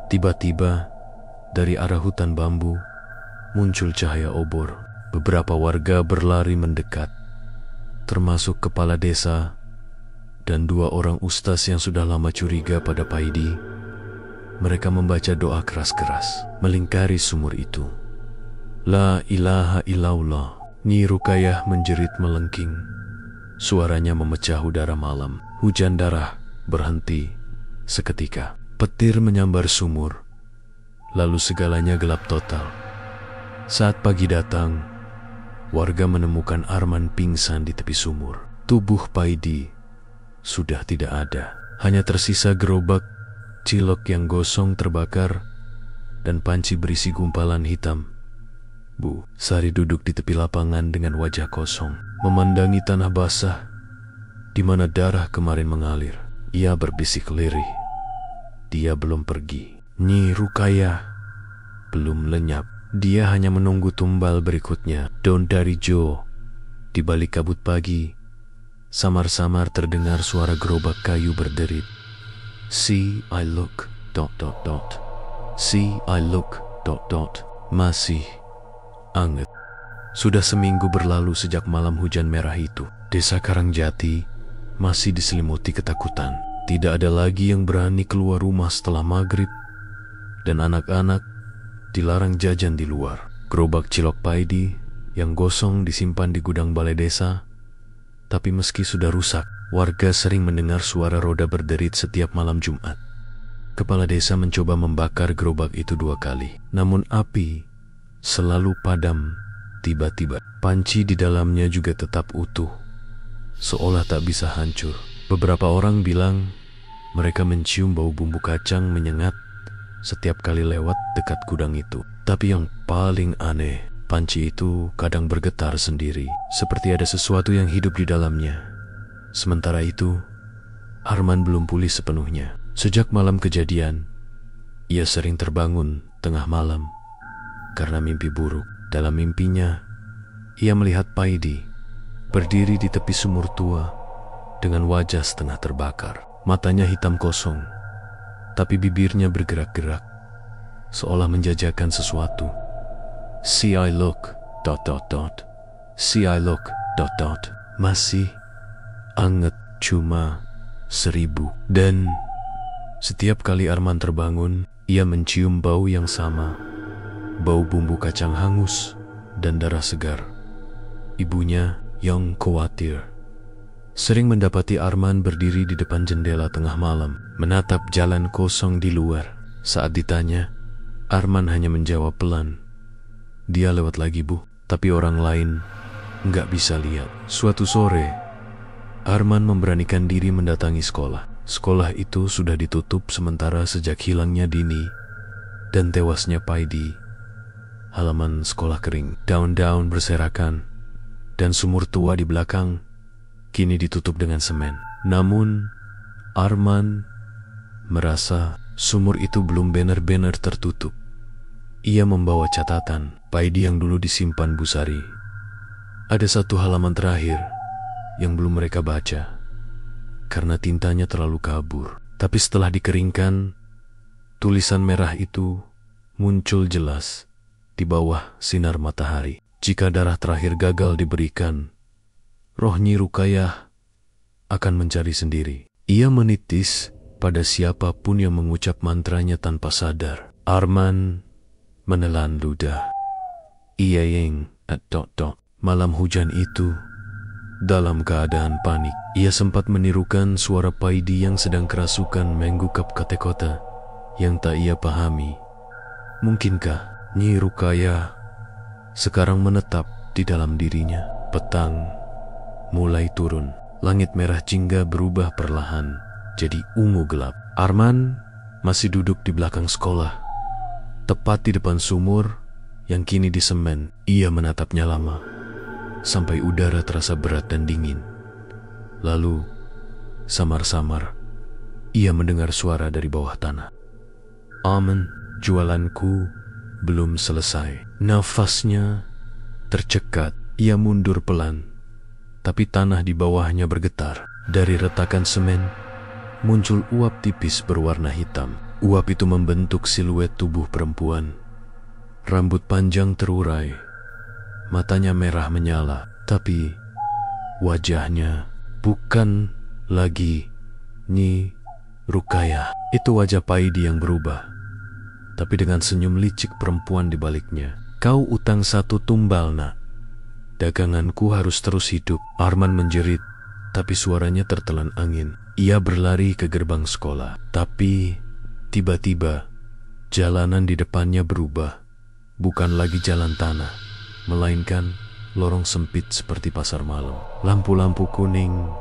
Speaker 1: Tiba-tiba, dari arah hutan bambu, muncul cahaya obor. Beberapa warga berlari mendekat, termasuk kepala desa dan 2 orang ustaz yang sudah lama curiga pada Paidi. Mereka membaca doa keras-keras melingkari sumur itu. La ilaha illallah. Nyi Rukayah menjerit melengking. Suaranya memecah udara malam. Hujan darah berhenti Seketika, petir menyambar sumur, lalu segalanya gelap total. Saat pagi datang, warga menemukan Arman pingsan di tepi sumur. Tubuh Paidi sudah tidak ada. Hanya tersisa gerobak cilok yang gosong terbakar dan panci berisi gumpalan hitam. Bu Sari duduk di tepi lapangan dengan wajah kosong, memandangi tanah basah di mana darah kemarin mengalir. Ia berbisik lirih. Dia belum pergi. Nyi Rukaya belum lenyap. Dia hanya menunggu tumbal berikutnya. Daun dari Jo. Di balik kabut pagi, samar-samar terdengar suara gerobak kayu berderit. See, I look, ... See, I look, ... Masih anget. Sudah seminggu berlalu sejak malam hujan merah itu. Desa Karangjati masih diselimuti ketakutan. Tidak ada lagi yang berani keluar rumah setelah maghrib, dan anak-anak dilarang jajan di luar. Gerobak cilok Paidi yang gosong disimpan di gudang balai desa, tapi meski sudah rusak, warga sering mendengar suara roda berderit setiap malam Jumat. Kepala desa mencoba membakar gerobak itu 2 kali, namun api selalu padam. Tiba-tiba, panci di dalamnya juga tetap utuh, seolah tak bisa hancur. Beberapa orang bilang mereka mencium bau bumbu kacang menyengat setiap kali lewat dekat gudang itu. Tapi yang paling aneh, panci itu kadang bergetar sendiri, seperti ada sesuatu yang hidup di dalamnya. Sementara itu, Arman belum pulih sepenuhnya. Sejak malam kejadian, ia sering terbangun tengah malam karena mimpi buruk. Dalam mimpinya, ia melihat Paidi berdiri di tepi sumur tua dengan wajah setengah terbakar. Matanya hitam kosong, tapi bibirnya bergerak-gerak, seolah menjajakan sesuatu. See, I look, ... See, I look, ... Masih anget, cuma 1000. Dan setiap kali Arman terbangun, ia mencium bau yang sama. Bau bumbu kacang hangus dan darah segar. Ibunya yang khawatir sering mendapati Arman berdiri di depan jendela tengah malam, menatap jalan kosong di luar. Saat ditanya, Arman hanya menjawab pelan, "Dia lewat lagi, Bu." Tapi orang lain nggak bisa lihat. Suatu sore, Arman memberanikan diri mendatangi sekolah. Sekolah itu sudah ditutup sementara sejak hilangnya Dini dan tewasnya Paidi. Halaman sekolah kering, daun-daun berserakan, dan sumur tua di belakang kini ditutup dengan semen. Namun, Arman merasa sumur itu belum benar-benar tertutup. Ia membawa catatan Paidi yang dulu disimpan Bu Sari. Ada satu halaman terakhir yang belum mereka baca karena tintanya terlalu kabur. Tapi setelah dikeringkan, tulisan merah itu muncul jelas di bawah sinar matahari. Jika darah terakhir gagal diberikan, roh Nyi Rukayah akan mencari sendiri. Ia menitis pada siapapun yang mengucap mantranya tanpa sadar. Arman menelan ludah. Ia yang ... Malam hujan itu, dalam keadaan panik, ia sempat menirukan suara Paidi yang sedang kerasukan menggugap kata-kata yang tak ia pahami. Mungkinkah Nyi Rukayah sekarang menetap di dalam dirinya? Petang mulai turun. Langit merah jingga berubah perlahan jadi ungu gelap. Arman masih duduk di belakang sekolah, tepat di depan sumur yang kini disemen. Ia menatapnya lama, sampai udara terasa berat dan dingin. Lalu, samar-samar, ia mendengar suara dari bawah tanah. "Aman, jualanku belum selesai." Nafasnya tercekat. Ia mundur pelan, tapi tanah di bawahnya bergetar. Dari retakan semen, muncul uap tipis berwarna hitam. Uap itu membentuk siluet tubuh perempuan. Rambut panjang terurai, matanya merah menyala, tapi wajahnya bukan lagi Nyi Rukayah. Itu wajah Paidi yang berubah, tapi dengan senyum licik perempuan di baliknya. "Kau utang 1 tumbal, Nak. Daganganku harus terus hidup." Arman menjerit tapi suaranya tertelan angin. Ia berlari ke gerbang sekolah, tapi tiba-tiba jalanan di depannya berubah. Bukan lagi jalan tanah, melainkan lorong sempit seperti pasar malam. Lampu-lampu kuning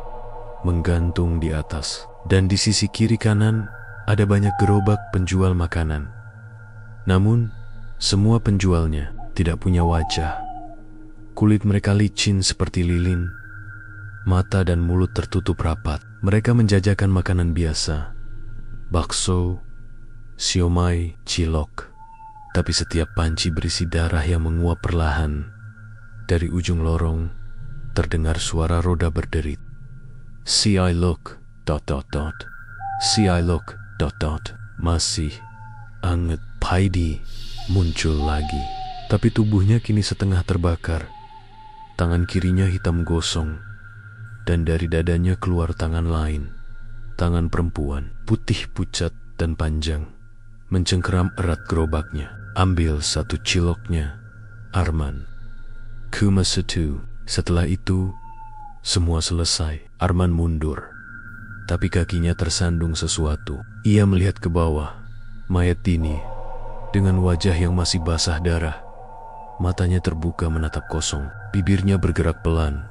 Speaker 1: menggantung di atas, dan di sisi kiri kanan ada banyak gerobak penjual makanan. Namun, semua penjualnya tidak punya wajah. Kulit mereka licin seperti lilin, mata dan mulut tertutup rapat. Mereka menjajakan makanan biasa, bakso, siomay, cilok. Tapi setiap panci berisi darah yang menguap perlahan. Dari ujung lorong, terdengar suara roda berderit. See I look, ... See I look, ... Masih anget. Paidi muncul lagi, tapi tubuhnya kini setengah terbakar. Tangan kirinya hitam gosong, dan dari dadanya keluar tangan lain. Tangan perempuan, putih pucat dan panjang, mencengkeram erat gerobaknya. Ambil satu ciloknya, Arman. Cuma satu. Setelah itu, semua selesai. Arman mundur, tapi kakinya tersandung sesuatu. Ia melihat ke bawah. Mayat Tini, dengan wajah yang masih basah darah, matanya terbuka menatap kosong. Bibirnya bergerak pelan.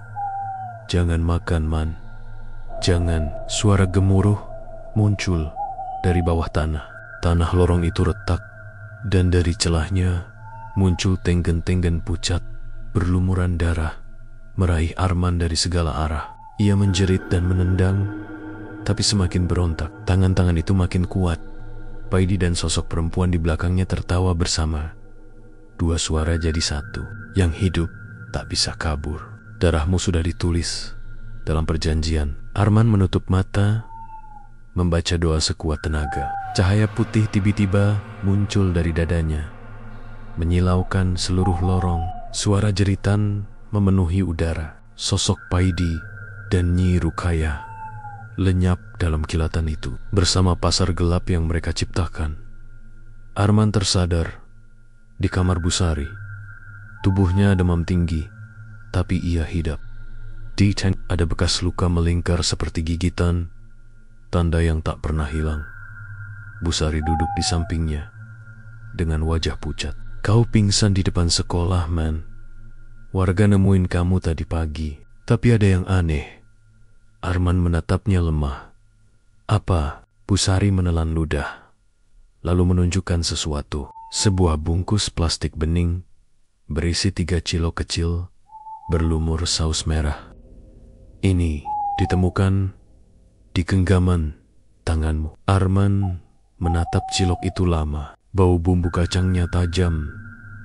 Speaker 1: Jangan makan, Man. Jangan. Suara gemuruh muncul dari bawah tanah. Tanah lorong itu retak, dan dari celahnya muncul tenggen-tenggen pucat berlumuran darah, meraih Arman dari segala arah. Ia menjerit dan menendang, tapi semakin berontak. Tangan-tangan itu makin kuat. Paidi dan sosok perempuan di belakangnya tertawa bersama. Dua suara jadi satu. Yang hidup tak bisa kabur. Darahmu sudah ditulis dalam perjanjian. Arman menutup mata, membaca doa sekuat tenaga. Cahaya putih tiba-tiba muncul dari dadanya, menyilaukan seluruh lorong. Suara jeritan memenuhi udara. Sosok Paidi dan Nyi Rukaya lenyap dalam kilatan itu, bersama pasar gelap yang mereka ciptakan. Arman tersadar di kamar Busari. Tubuhnya demam tinggi, tapi ia hidup. Di tank ada bekas luka melingkar seperti gigitan, tanda yang tak pernah hilang. Busari duduk di sampingnya dengan wajah pucat. Kau pingsan di depan sekolah, Man. Warga nemuin kamu tadi pagi, tapi ada yang aneh. Arman menatapnya lemah. Apa? Busari menelan ludah, lalu menunjukkan sesuatu. Sebuah bungkus plastik bening berisi 3 cilok kecil berlumur saus merah. Ini ditemukan di genggaman tanganmu. Arman menatap cilok itu lama. Bau bumbu kacangnya tajam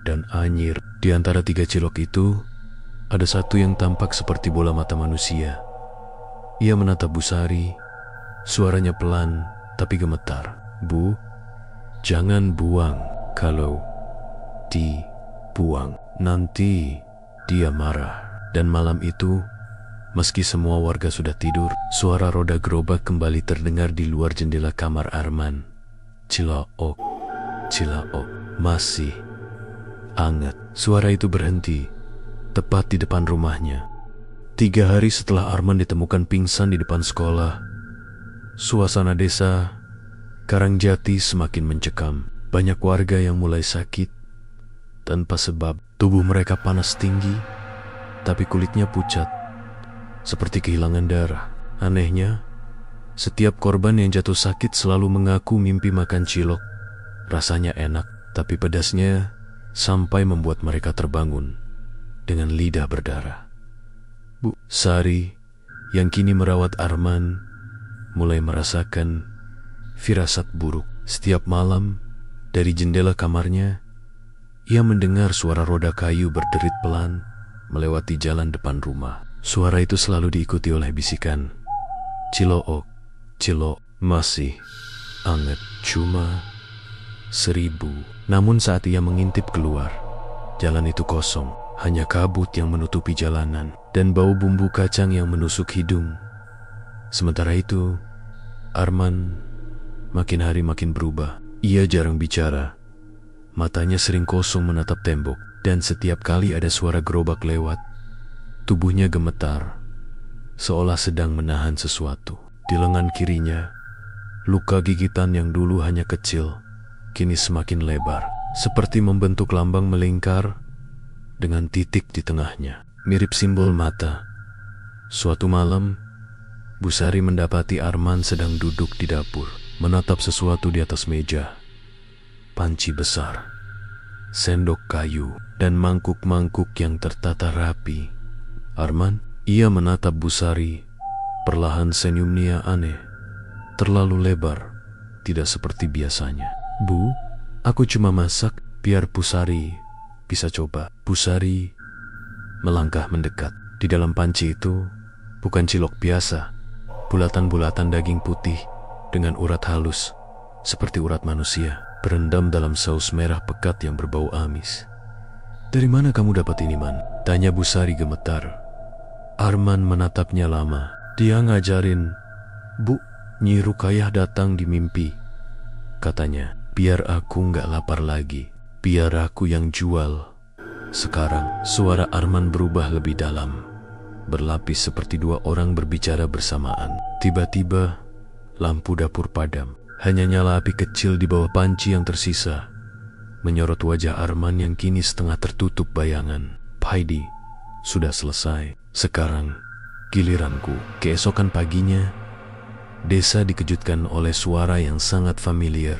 Speaker 1: dan anyir. Di antara 3 cilok itu, ada satu yang tampak seperti bola mata manusia. Ia menatap Busari. Suaranya pelan tapi gemetar. Bu, jangan buang. Kalau dibuang, nanti dia marah. Dan malam itu, meski semua warga sudah tidur, suara roda gerobak kembali terdengar di luar jendela kamar Arman. Cilaok, cilaok, masih anget. Suara itu berhenti tepat di depan rumahnya. 3 hari setelah Arman ditemukan pingsan di depan sekolah, suasana desa Karangjati semakin mencekam. Banyak warga yang mulai sakit tanpa sebab. Tubuh mereka panas tinggi, tapi kulitnya pucat, seperti kehilangan darah. Anehnya, setiap korban yang jatuh sakit selalu mengaku mimpi makan cilok. Rasanya enak, tapi pedasnya sampai membuat mereka terbangun dengan lidah berdarah. Bu Sari, yang kini merawat Arman, mulai merasakan firasat buruk. Setiap malam, dari jendela kamarnya, ia mendengar suara roda kayu berderit pelan melewati jalan depan rumah. Suara itu selalu diikuti oleh bisikan, Cilook, cilok, masih anget, cuma 1000. Namun saat ia mengintip keluar, jalan itu kosong. Hanya kabut yang menutupi jalanan dan bau bumbu kacang yang menusuk hidung. Sementara itu, Arman makin hari makin berubah. Ia jarang bicara, matanya sering kosong menatap tembok, dan setiap kali ada suara gerobak lewat, tubuhnya gemetar, seolah sedang menahan sesuatu. Di lengan kirinya, luka gigitan yang dulu hanya kecil, kini semakin lebar, seperti membentuk lambang melingkar dengan titik di tengahnya, mirip simbol mata. Suatu malam, Busari mendapati Arman sedang duduk di dapur, menatap sesuatu di atas meja. Panci besar, sendok kayu, dan mangkuk-mangkuk yang tertata rapi. Arman, ia menatap Busari, perlahan senyumnya aneh, terlalu lebar, tidak seperti biasanya. Bu, aku cuma masak, biar Busari bisa coba. Busari melangkah mendekat. Di dalam panci itu bukan cilok biasa, bulatan-bulatan daging putih dengan urat halus, seperti urat manusia, berendam dalam saus merah pekat yang berbau amis. Dari mana kamu dapat ini, Man? Tanya Busari gemetar. Arman menatapnya lama. Dia ngajarin. Bu, Nyi Rukayah datang di mimpi, katanya. Biar aku nggak lapar lagi, biar aku yang jual. Sekarang suara Arman berubah lebih dalam, berlapis seperti dua orang berbicara bersamaan. Tiba-tiba lampu dapur padam. Hanya nyala api kecil di bawah panci yang tersisa, menyorot wajah Arman yang kini setengah tertutup bayangan. Paidi, sudah selesai. Sekarang giliranku. Keesokan paginya, desa dikejutkan oleh suara yang sangat familiar.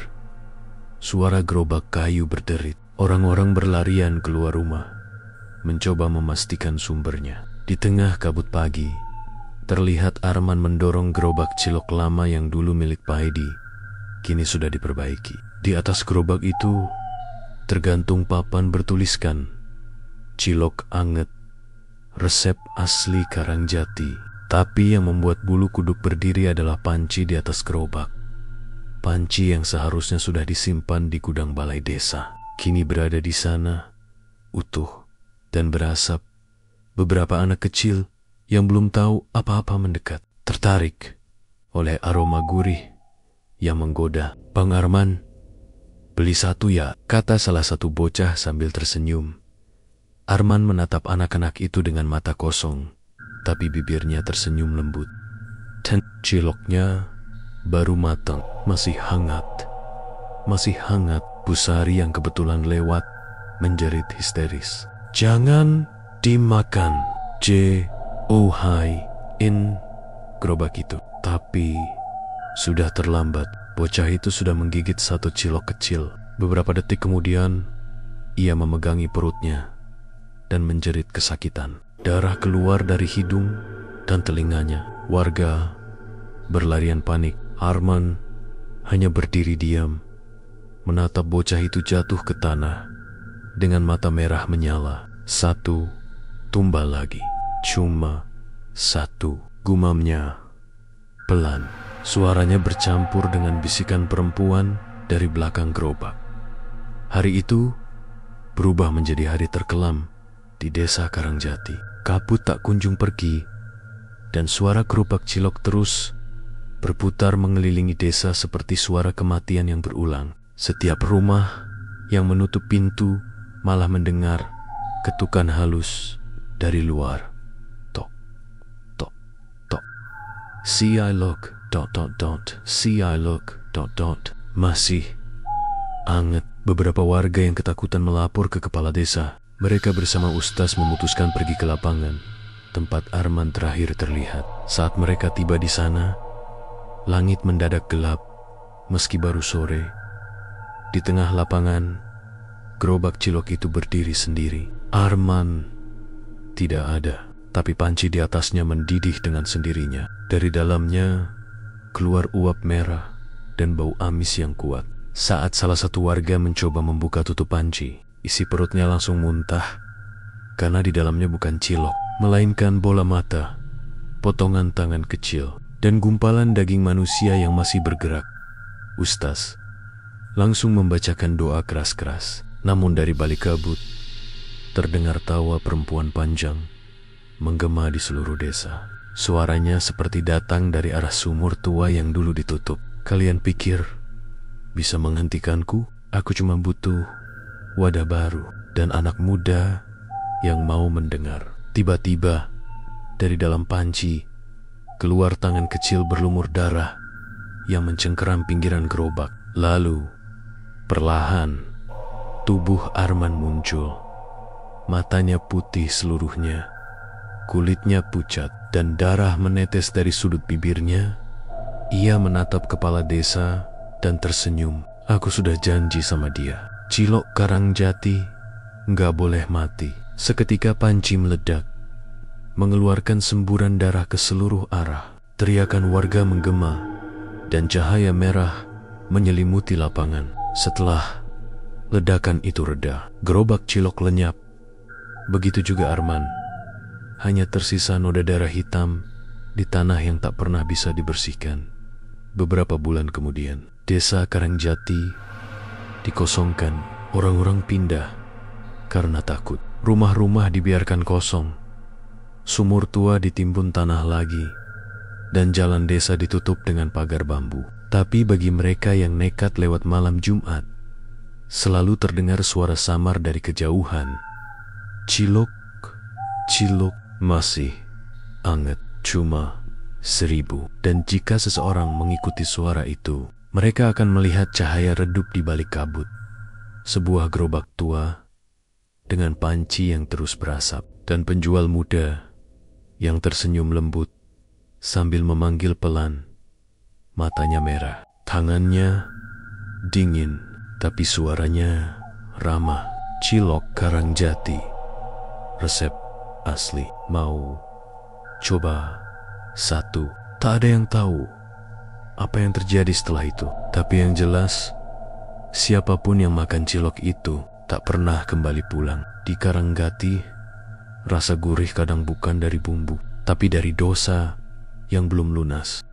Speaker 1: Suara gerobak kayu berderit. Orang-orang berlarian keluar rumah, mencoba memastikan sumbernya. Di tengah kabut pagi, terlihat Arman mendorong gerobak cilok lama yang dulu milik Paidi, kini sudah diperbaiki. Di atas gerobak itu tergantung papan bertuliskan cilok anget, resep asli Karangjati. Tapi yang membuat bulu kuduk berdiri adalah panci di atas gerobak. Panci yang seharusnya sudah disimpan di gudang balai desa, kini berada di sana, utuh dan berasap. Beberapa anak kecil yang belum tahu apa-apa mendekat, tertarik oleh aroma gurih yang menggoda. Bang Arman, beli satu ya, kata salah satu bocah sambil tersenyum. Arman menatap anak-anak itu dengan mata kosong, tapi bibirnya tersenyum lembut. Dan ciloknya baru matang, masih hangat. Masih hangat. Busari yang kebetulan lewat menjerit histeris. Jangan dimakan, in gerobak itu. Tapi sudah terlambat. Bocah itu sudah menggigit satu cilok kecil. Beberapa detik kemudian, ia memegangi perutnya dan menjerit kesakitan. Darah keluar dari hidung dan telinganya. Warga berlarian panik. Arman hanya berdiri diam, menatap bocah itu jatuh ke tanah dengan mata merah menyala. Satu, tumbal lagi. Cuma satu, gumamnya pelan. Suaranya bercampur dengan bisikan perempuan dari belakang gerobak. Hari itu berubah menjadi hari terkelam di desa Karangjati. Kabut tak kunjung pergi, dan suara gerobak cilok terus berputar mengelilingi desa seperti suara kematian yang berulang. Setiap rumah yang menutup pintu malah mendengar ketukan halus dari luar. Tok, tok, tok. See I look, ... See I look, ... Masih anget. Beberapa warga yang ketakutan melapor ke kepala desa. Mereka bersama Ustaz memutuskan pergi ke lapangan, tempat Arman terakhir terlihat. Saat mereka tiba di sana, langit mendadak gelap, meski baru sore. Di tengah lapangan, gerobak cilok itu berdiri sendiri. Arman tidak ada, tapi panci di atasnya mendidih dengan sendirinya. Dari dalamnya keluar uap merah dan bau amis yang kuat. Saat salah satu warga mencoba membuka tutup panci, isi perutnya langsung muntah, karena di dalamnya bukan cilok, melainkan bola mata, potongan tangan kecil, dan gumpalan daging manusia yang masih bergerak. Ustaz langsung membacakan doa keras-keras. Namun dari balik kabut terdengar tawa perempuan panjang menggema di seluruh desa. Suaranya seperti datang dari arah sumur tua yang dulu ditutup. Kalian pikir bisa menghentikanku? Aku cuma butuh wadah baru dan anak muda yang mau mendengar. Tiba-tiba dari dalam panci keluar tangan kecil berlumur darah yang mencengkeram pinggiran gerobak. Lalu, perlahan, tubuh Arman muncul. Matanya putih seluruhnya, kulitnya pucat, dan darah menetes dari sudut bibirnya. Ia menatap kepala desa dan tersenyum. Aku sudah janji sama dia. Cilok Karangjati nggak boleh mati. Seketika panci meledak, mengeluarkan semburan darah ke seluruh arah. Teriakan warga menggema, dan cahaya merah menyelimuti lapangan. Setelah ledakan itu reda, gerobak Cilok lenyap. Begitu juga Arman. Hanya tersisa noda darah hitam di tanah yang tak pernah bisa dibersihkan. Beberapa bulan kemudian, desa Karangjati dikosongkan. Orang-orang pindah karena takut. Rumah-rumah dibiarkan kosong. Sumur tua ditimbun tanah lagi, dan jalan desa ditutup dengan pagar bambu. Tapi bagi mereka yang nekat lewat malam Jumat, selalu terdengar suara samar dari kejauhan. Cilok, cilok, masih anget, cuma 1000. Dan jika seseorang mengikuti suara itu, mereka akan melihat cahaya redup di balik kabut. Sebuah gerobak tua dengan panci yang terus berasap, dan penjual muda yang tersenyum lembut sambil memanggil pelan. Matanya merah, tangannya dingin, tapi suaranya ramah. Cilok Karangjati, resep asli. Mau coba satu? Tak ada yang tahu apa yang terjadi setelah itu. Tapi yang jelas, siapapun yang makan cilok itu tak pernah kembali pulang. Di Karangjati, rasa gurih kadang bukan dari bumbu, tapi dari dosa yang belum lunas.